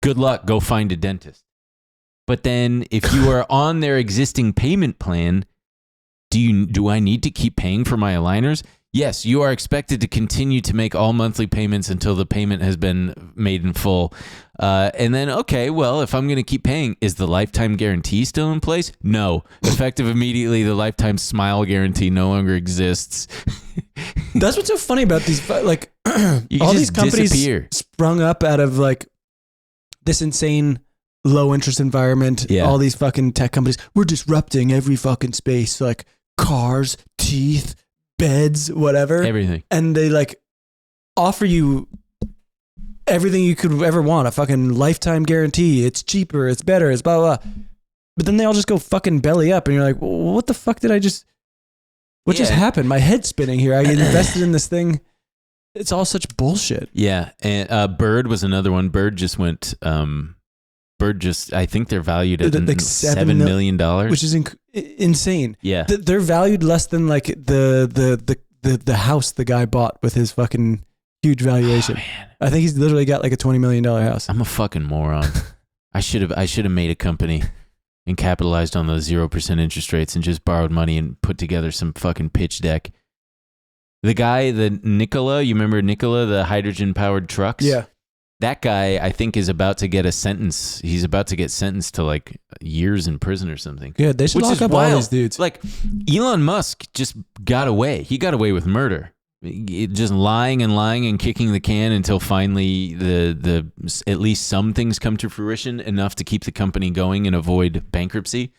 good luck. Go find a dentist. But then if you are on their existing payment plan, do I need to keep paying for my aligners? Yes, you are expected to continue to make all monthly payments until the payment has been made in full. And then, okay, well, if I'm going to keep paying, is the lifetime guarantee still in place? No. Effective immediately, the lifetime smile guarantee no longer exists. That's what's so funny about these, like, all these companies sprung up out of, like, this insane low interest environment. Yeah. All these fucking tech companies. We're disrupting every fucking space, like cars, teeth, beds, whatever. Everything. And they like offer you everything you could ever want. A fucking lifetime guarantee. It's cheaper. It's better. It's blah, blah, blah. But then they all just go fucking belly up. And you're like, well, what the fuck did I just... What just happened? My head's spinning here. I invested in this thing. It's all such bullshit. Yeah. And Bird was another one. Bird just went... I think they're valued at like $7 million, which is insane. Yeah, they're valued less than like the house the guy bought with his fucking huge valuation. Oh, I think he's literally got like a $20 million house. I'm a fucking moron. I should have made a company and capitalized on those 0% interest rates and just borrowed money and put together some fucking pitch deck. The guy, the Nikola, you remember Nikola, the hydrogen powered trucks? Yeah. That guy, I think, is about to get a sentence. He's about to get sentenced to like years in prison or something. Yeah, they should lock up all these dudes. Like Elon Musk just got away. He got away with murder, just lying and kicking the can until finally the at least some things come to fruition enough to keep the company going and avoid bankruptcy.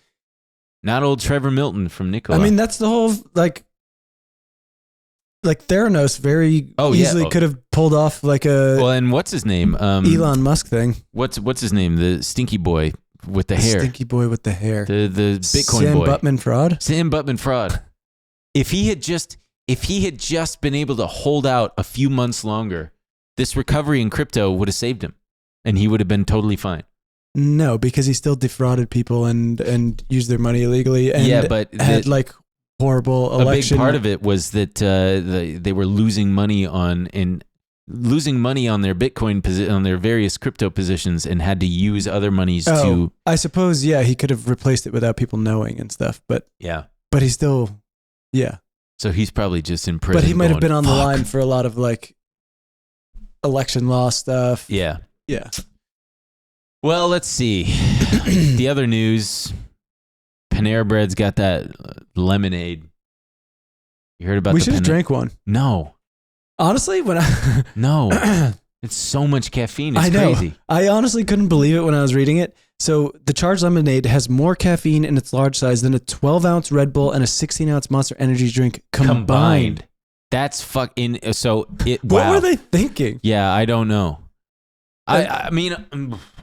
Not old Trevor Milton from Nikola. I mean, that's the whole like Theranos very easily could have pulled off like a... Well, and what's his name? Elon Musk thing. What's his name? The stinky boy with the hair. Stinky boy with the hair. The Bitcoin boy. Sam Butman fraud. If he had just been able to hold out a few months longer, this recovery in crypto would have saved him, and he would have been totally fine. No, because he still defrauded people and used their money illegally. And but had like horrible election. A big part of it was that they were losing money on their Bitcoin on their various crypto positions and had to use other monies to. I suppose he could have replaced it without people knowing and stuff, but yeah, but he still So he's probably just in prison. But he might have been on the "Fuck." line for a lot of like election law stuff. Yeah. Yeah. Well, let's see. The other news, Panera Bread's got that lemonade. You heard about We the should have drank one. No. Honestly, when I No. It's so much caffeine. It's I know. crazy. I honestly couldn't believe it when I was reading it. So the Charged Lemonade has more caffeine in its large size than a 12-ounce Red Bull and a 16-ounce Monster Energy drink combined. That's fucking. So it. What Wow. were they thinking? Yeah, I don't know. I mean,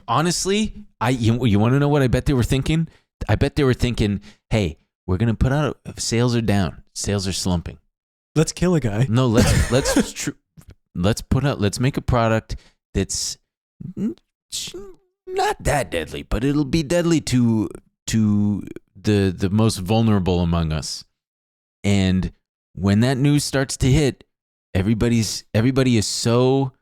honestly, you want to know what I bet they were thinking? I bet they were thinking, hey, we're gonna put out sales are down, sales are slumping. Let's kill a guy. No, let's make a product that's not that deadly, but it'll be deadly to the most vulnerable among us. And when that news starts to hit, everybody is so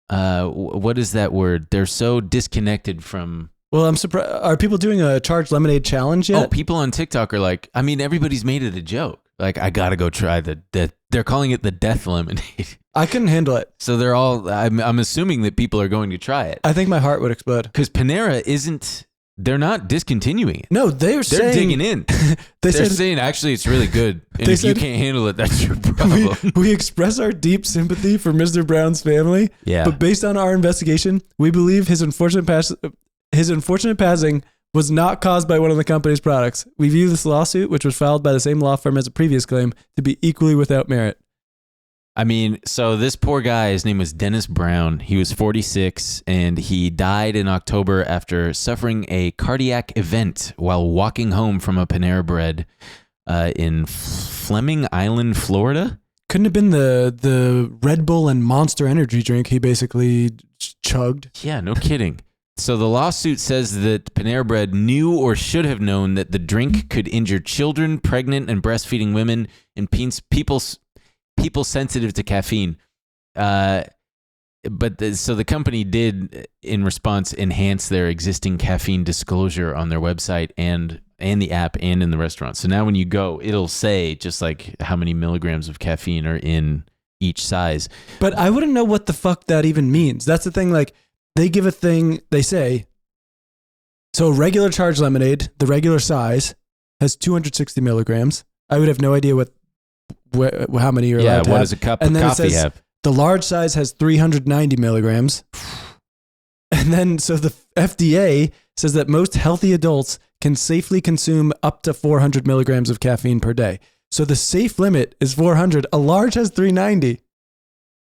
what is that word? They're so disconnected from. Well, I'm surprised. Are people doing a Charged Lemonade challenge yet? Oh, people on TikTok are like, I mean, everybody's made it a joke. Like, I gotta go try they're calling it the death lemonade. I couldn't handle it. So they're all, I'm assuming that people are going to try it. I think my heart would explode. Because Panera they're not discontinuing it. No, they're digging in. They're saying, actually, it's really good. And if you can't handle it, that's your problem. We express our deep sympathy for Mr. Brown's family. Yeah. But based on our investigation, we believe his unfortunate passing was not caused by one of the company's products. We view this lawsuit, which was filed by the same law firm as a previous claim, to be equally without merit. I mean, so this poor guy, his name was Dennis Brown. He was 46, and he died in October after suffering a cardiac event while walking home from a Panera Bread in Fleming Island, Florida. Couldn't have been the Red Bull and Monster Energy drink he basically chugged. Yeah, no kidding. So the lawsuit says that Panera Bread knew or should have known that the drink could injure children, pregnant and breastfeeding women, and people sensitive to caffeine. So the company did, in response, enhance their existing caffeine disclosure on their website and the app and in the restaurant. So now when you go, it'll say just like how many milligrams of caffeine are in each size. But I wouldn't know what the fuck that even means. That's the thing. Like, they give a thing, they say, so regular Charged Lemonade, the regular size, has 260 milligrams. I would have no idea how many you're allowed to have. What does a cup of coffee have? The large size has 390 milligrams. And then, so the FDA says that most healthy adults can safely consume up to 400 milligrams of caffeine per day. So the safe limit is 400. A large has 390.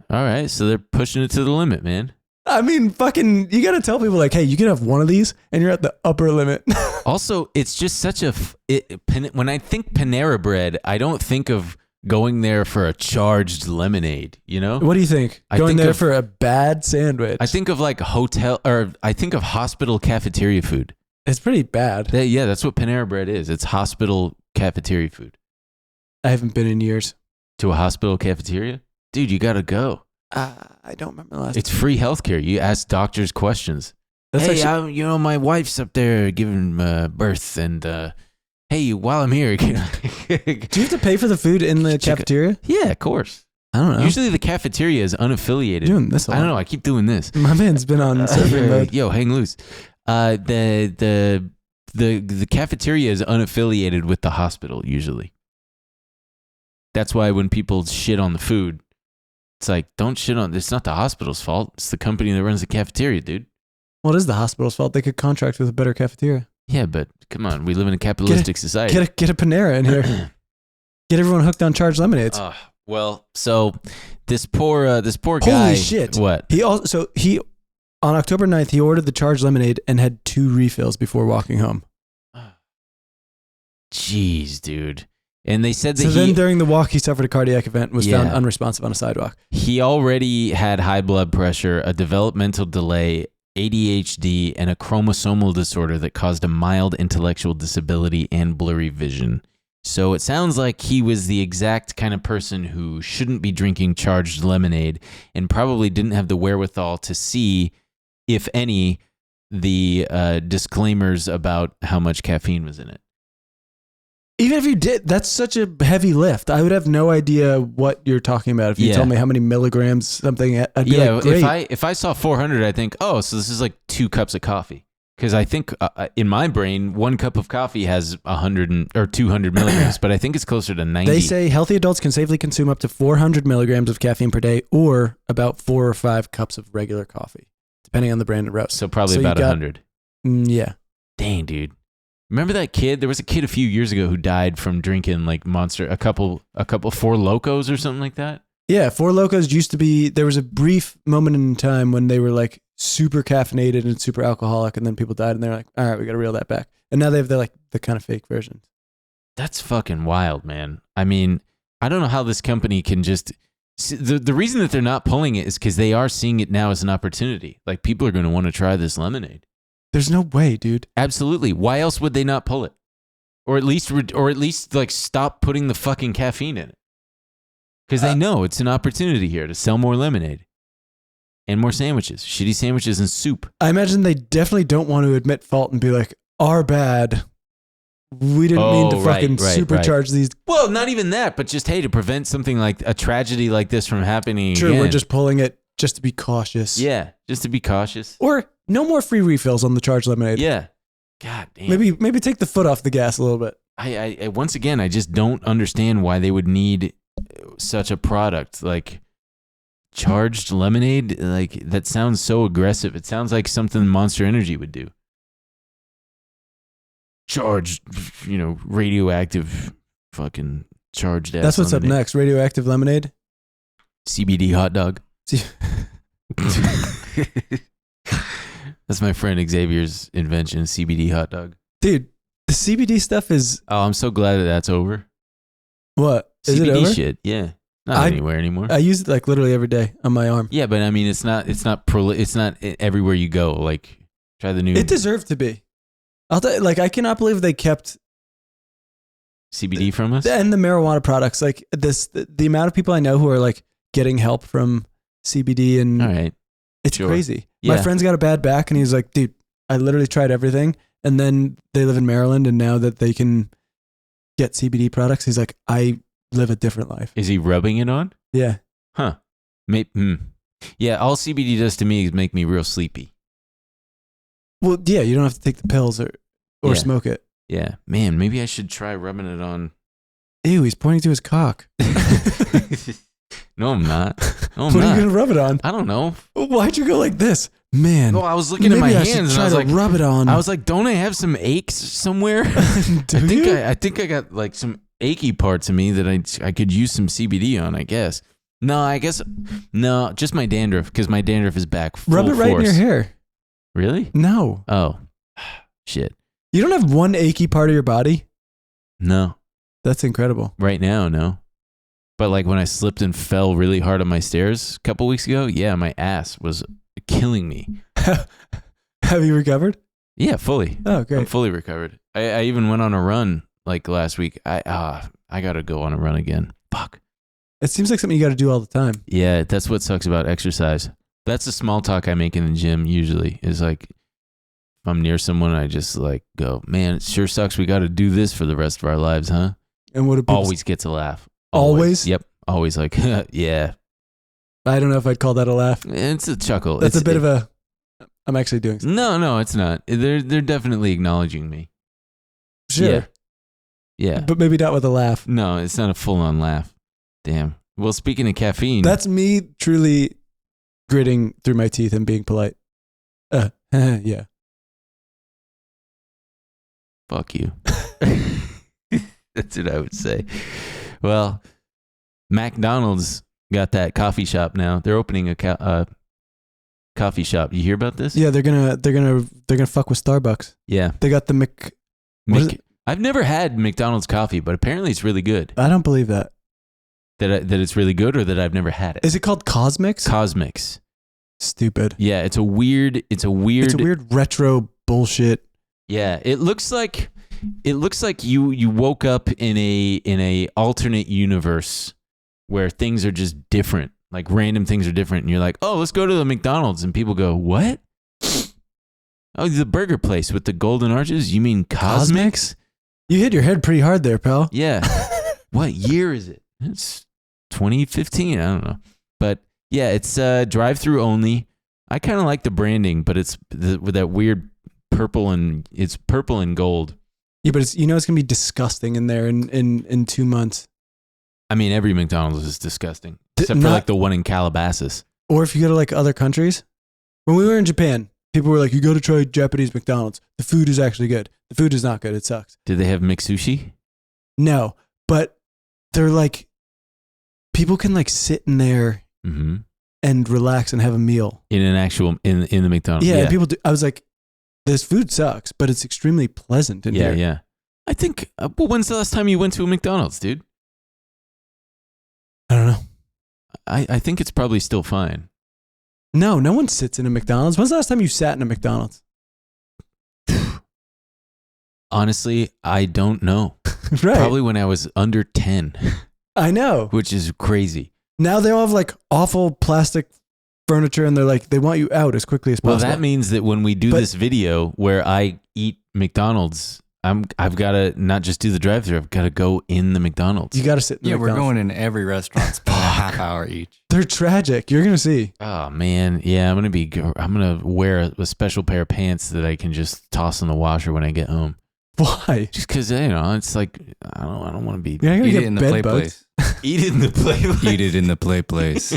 All right, so they're pushing it to the limit, man. I mean, fucking, you got to tell people like, hey, you can have one of these and you're at the upper limit. Also, it's just such when I think Panera Bread, I don't think of going there for a charged lemonade, you know? What do you think? Going there for a bad sandwich? I think of like I think of hospital cafeteria food. It's pretty bad. Yeah, that's what Panera Bread is. It's hospital cafeteria food. I haven't been in years. To a hospital cafeteria? Dude, you got to go. I don't remember the last It's free healthcare. You ask doctors questions. Hey, my wife's up there giving birth, and hey, while I'm here, do you have to pay for the food in the cafeteria? Yeah, of course. I don't know. Usually the cafeteria is unaffiliated. Doing this, I don't know. I keep doing this. My man's been on surfing mode. Yo, hang loose. The cafeteria is unaffiliated with the hospital usually. That's why when people shit on the food, it's like, don't shit on. It's not the hospital's fault. It's the company that runs the cafeteria, dude. Well, it is the hospital's fault. They could contract with a better cafeteria. Yeah, but come on, we live in a capitalistic society. Get a Panera in here. Get everyone hooked on Charged Lemonades. Well, so this poor guy. Holy shit! What? He on October 9th, he ordered the Charged Lemonade and had 2 refills before walking home. Jeez, dude. And they said that then during the walk, he suffered a cardiac event and was found unresponsive on a sidewalk. He already had high blood pressure, a developmental delay, ADHD, and a chromosomal disorder that caused a mild intellectual disability and blurry vision. So it sounds like he was the exact kind of person who shouldn't be drinking charged lemonade and probably didn't have the wherewithal to see, if any, the disclaimers about how much caffeine was in it. Even if you did, that's such a heavy lift. I would have no idea what you're talking about if you told me how many milligrams something. I'd be like, great. If I saw 400, I think, oh, so this is like 2 cups of coffee. Because I think in my brain, 1 cup of coffee has 100 or 200 milligrams, but I think it's closer to 90. They say healthy adults can safely consume up to 400 milligrams of caffeine per day, or about 4 or 5 cups of regular coffee, depending on the brand and roast. So probably about 100. Yeah. Dang, dude. Remember that kid? There was a kid a few years ago who died from drinking like Monster, a couple 4 Locos or something like that. Yeah, 4 Locos used to be, there was a brief moment in time when they were like super caffeinated and super alcoholic, and then people died and they're like, all right, we got to reel that back. And now they have the kind of fake versions. That's fucking wild, man. I mean, I don't know how this company can just, the reason that they're not pulling it is because they are seeing it now as an opportunity. Like people are going to want to try this lemonade. There's no way, dude. Absolutely. Why else would they not pull it? Or at least like stop putting the fucking caffeine in it. Because they know it's an opportunity here to sell more lemonade and more sandwiches, shitty sandwiches and soup. I imagine they definitely don't want to admit fault and be like, our bad. We didn't mean to fucking supercharge these. Well, not even that, but just, hey, to prevent something like a tragedy like this from happening Sure, again. we're just pulling it just to be cautious. Yeah, just to be cautious. Or no more free refills on the charged lemonade. Yeah. God damn. Maybe take the foot off the gas a little bit. I once again, I just don't understand why they would need such a product like charged lemonade. Like that sounds so aggressive. It sounds like something Monster Energy would do. Charged, radioactive fucking charged ass. That's what's lemonade. up next. Radioactive lemonade. CBD hot dog. That's my friend Xavier's invention, CBD hot dog. Dude, the CBD stuff is... Oh, I'm so glad that that's over. What? Is CBD it over? shit, yeah. Not anywhere anymore. I use it like literally every day on my arm. Yeah, but I mean, it's not everywhere you go. Like, try the new... It deserved to be. I cannot believe they kept... CBD from us? And the marijuana products. Like, the amount of people I know who are like getting help from CBD and... All right. It's crazy. Yeah. My friend's got a bad back and he's like, dude, I literally tried everything. And then they live in Maryland, and now that they can get CBD products, he's like, I live a different life. Is he rubbing it on? Yeah. Huh. Yeah, all CBD does to me is make me real sleepy. Well, yeah, you don't have to take the pills or smoke it. Yeah. Man, maybe I should try rubbing it on. Ew, he's pointing to his cock. No, I'm not. No, I'm what not. are you going to rub it on? I don't know. Why'd you go like this? Man. Oh, I was looking at my hands and I was like, rub it on. I was like, don't I have some aches somewhere? I think I got like some achy parts of me that I could use some CBD on, I guess. No, just my dandruff, because my dandruff is back full Rub it right in your hair. Really? No. Oh, shit. You don't have one achy part of your body? No. That's incredible. Right now, no. But like when I slipped and fell really hard on my stairs a couple weeks ago, yeah, my ass was killing me. Have you recovered? Yeah, fully. Oh, great. I'm fully recovered. I even went on a run like last week. I got to go on a run again. Fuck. It seems like something you got to do all the time. Yeah, that's what sucks about exercise. That's the small talk I make in the gym usually, is like, if I'm near someone, I just like go, man, it sure sucks. We got to do this for the rest of our lives, huh? And what always gets a laugh. Always? Yep. Always like, yeah. I don't know if I'd call that a laugh. It's a chuckle. That's a bit of a, I'm actually doing something. No, it's not. They're definitely acknowledging me. Sure. Yeah. But maybe not with a laugh. No, it's not a full-on laugh. Damn. Well, speaking of caffeine. That's me truly gritting through my teeth and being polite. Yeah. Fuck you. That's what I would say. Well, McDonald's got that coffee shop now. They're opening a coffee shop. You hear about this? Yeah, they're gonna fuck with Starbucks. Yeah. They got the I've never had McDonald's coffee, but apparently it's really good. I don't believe that. That it's really good, or that I've never had it. Is it called CosMc? CosMc. Stupid. Yeah, it's a weird retro bullshit. Yeah, it looks like you woke up in a alternate universe where things are just different. Like random things are different, and you're like, "Oh, let's go to the McDonald's," and people go, "What? Oh, the burger place with the golden arches? You mean CosMc? You hit your head pretty hard there, pal. Yeah. What year is it? It's 2015. I don't know. But yeah, it's drive-through only. I kind of like the branding, but it's with that weird purple and it's purple and gold. Yeah, but it's going to be disgusting in there in 2 months. I mean, every McDonald's is disgusting, except for like the one in Calabasas. Or if you go to like other countries. When we were in Japan, people were like, you got to try Japanese McDonald's. The food is actually good. The food is not good. It sucks. Did they have McSushi? No, but they're like, people can like sit in there and relax and have a meal. In an actual, in the McDonald's. Yeah, people do. I was like, this food sucks, but it's extremely pleasant in here. Yeah. I think, well, when's the last time you went to a McDonald's, dude? I don't know. I think it's probably still fine. No one sits in a McDonald's. When's the last time you sat in a McDonald's? Honestly, I don't know. Right. Probably when I was under 10. I know. Which is crazy. Now they all have like awful plastic furniture and they're like, they want you out as quickly as possible. Well, that means that when we do this video where I eat McDonald's, I've got to not just do the drive-thru. I've got to go in the McDonald's. You got to sit in the McDonald's. We're going in every restaurant. Spend a half hour each. They're tragic. You're going to see. Oh, man. Yeah, I'm going to wear a special pair of pants that I can just toss in the washer when I get home. Why? Just because, it's like, I don't want to be. You're not Eat get it in the bed play bugs. place. Eat it in the play place. Eat it in the play place.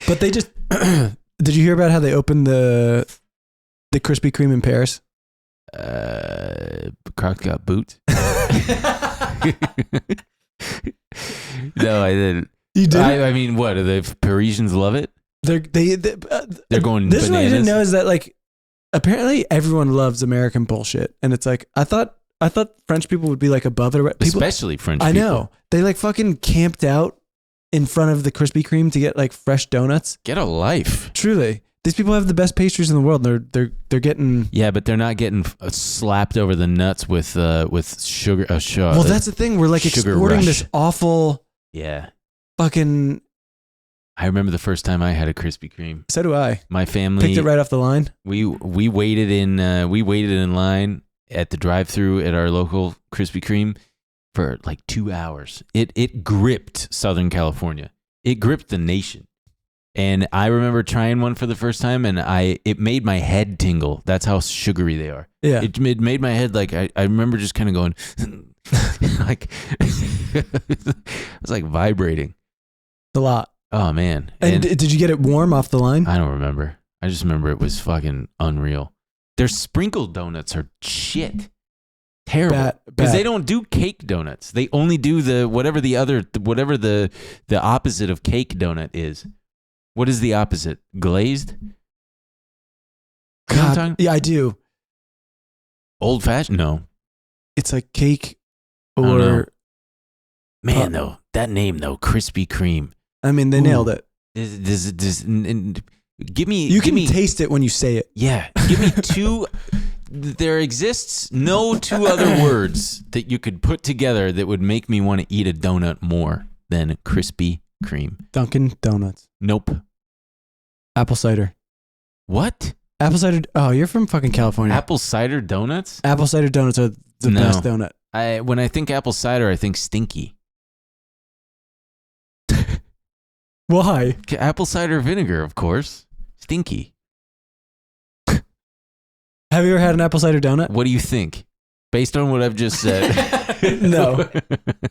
But they just, did you hear about how they opened the Krispy Kreme in Paris? Croc got boots. No, I didn't. You did? I mean, what? Do the Parisians love it? They're going bananas. This is what I didn't know is that like, apparently everyone loves American bullshit. And it's like, I thought French people would be like above it. Especially French people. I know. They like fucking camped out in front of the Krispy Kreme to get like fresh donuts. Get a life. Truly. These people have the best pastries in the world. They're getting. Yeah, but they're not getting slapped over the nuts with sugar. Well, that's the thing. We're like exporting rush. this awful. Yeah. Fucking. I remember the first time I had a Krispy Kreme. So do I. My family picked it right off the line. We waited in line at the drive-thru at our local Krispy Kreme for like 2 hours. It gripped Southern California. It gripped the nation. And I remember trying one for the first time, and it made my head tingle. That's how sugary they are. Yeah. It made my head like I remember just kind of going like it was like vibrating. A lot. Oh man. And did you get it warm off the line? I don't remember. I just remember it was fucking unreal. Their sprinkled donuts are shit. Terrible. Because they don't do cake donuts. They only do whatever the opposite of cake donut is. What is the opposite? Glazed? God, yeah, I do. Old fashioned? No. It's like cake or. Man, though, that name though, Krispy Kreme. I mean, they nailed it. Give me. You can taste it when you say it. Yeah. Give me two. There exists no two other words that you could put together that would make me want to eat a donut more than Krispy Kreme. Dunkin' Donuts. Nope. Apple cider. What? Apple cider. Oh, you're from fucking California. Apple cider donuts? Apple cider donuts are the best donut. When I think apple cider, I think stinky. Why? Apple cider vinegar, of course. Stinky. Have you ever had an apple cider donut? What do you think? Based on what I've just said. No. No,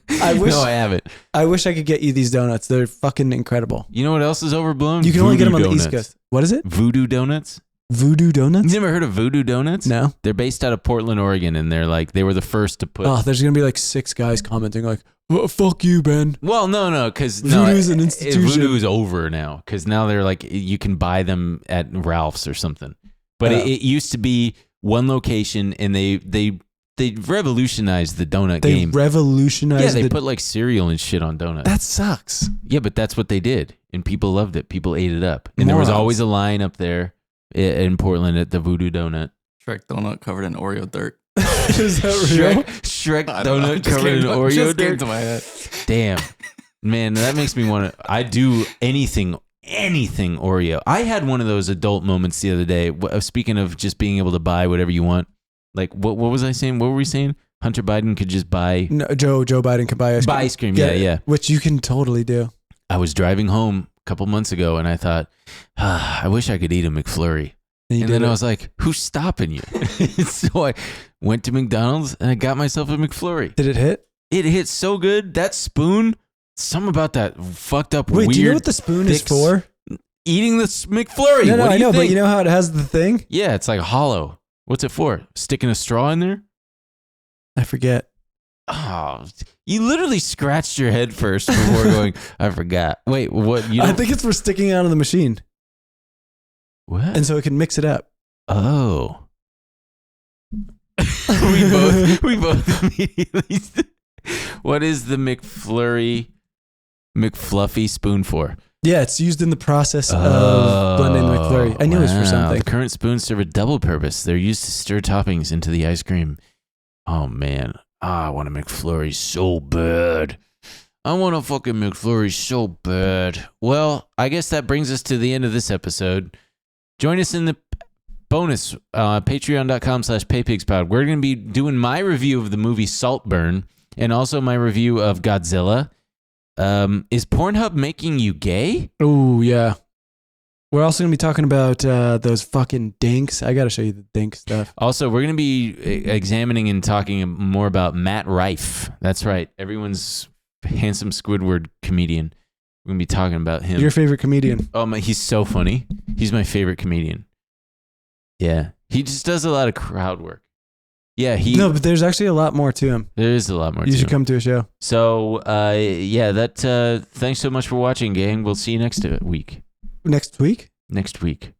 I haven't. I wish I could get you these donuts. They're fucking incredible. You know what else is overblown? You can only get them on the East Coast. What is it? Voodoo Donuts. Voodoo Donuts? You never heard of Voodoo Donuts? No. They're based out of Portland, Oregon, and they were the first to put. Oh, there's going to be like 6 guys commenting like, well, fuck you, Ben. Well, no, because Voodoo's an institution. Voodoo is over now, because now they're like, you can buy them at Ralph's or something. But it used to be one location, and they revolutionized the donut game. They revolutionized. Yeah, they put like cereal and shit on donuts. That sucks. Yeah, but that's what they did, and people loved it. People ate it up, and there was always a line up there in Portland at the Voodoo Donut. Shrek donut covered in Oreo dirt. Is that real? Shrek donut covered in Oreo dirt. To my head. Damn, man, that makes me want to. I do anything Oreo. I had one of those adult moments the other day. Speaking of just being able to buy whatever you want, Like, what was I saying? What were we saying? Hunter Biden could just buy... No, Joe Biden could buy ice cream. Buy ice cream, yeah. Which you can totally do. I was driving home a couple months ago, and I thought, I wish I could eat a McFlurry. And then I was like, who's stopping you? So I went to McDonald's, and I got myself a McFlurry. Did it hit? It hit so good. That spoon, something about that fucked up Wait, weird... do you know what the spoon is for? Eating this McFlurry. No, I know, think? But you know how it has the thing? Yeah, it's like hollow. What's it for? Sticking a straw in there? I forget. Oh, you literally scratched your head first before going, I forgot. Wait, what? I think it's for sticking out of the machine. What? And so it can mix it up. Oh. we both immediately. What is the McFlurry McFluffy spoon for? Yeah, it's used in the process of blending the McFlurry. I knew it was for something. The current spoons serve a double purpose. They're used to stir toppings into the ice cream. Oh, man. I want a McFlurry so bad. I want a fucking McFlurry so bad. Well, I guess that brings us to the end of this episode. Join us in the bonus, patreon.com/paypigspod. We're going to be doing my review of the movie Saltburn and also my review of Godzilla. Is Pornhub making you gay? Oh, yeah. We're also going to be talking about those fucking dinks. I got to show you the dink stuff. Also, we're going to be examining and talking more about Matt Rife. That's right. Everyone's handsome Squidward comedian. We're going to be talking about him. Your favorite comedian. Oh, he's so funny. He's my favorite comedian. Yeah. He just does a lot of crowd work. Yeah, No, but there's actually a lot more to him. There is a lot more to him. You should come to a show. So, thanks so much for watching, gang. We'll see you next week. Next week? Next week.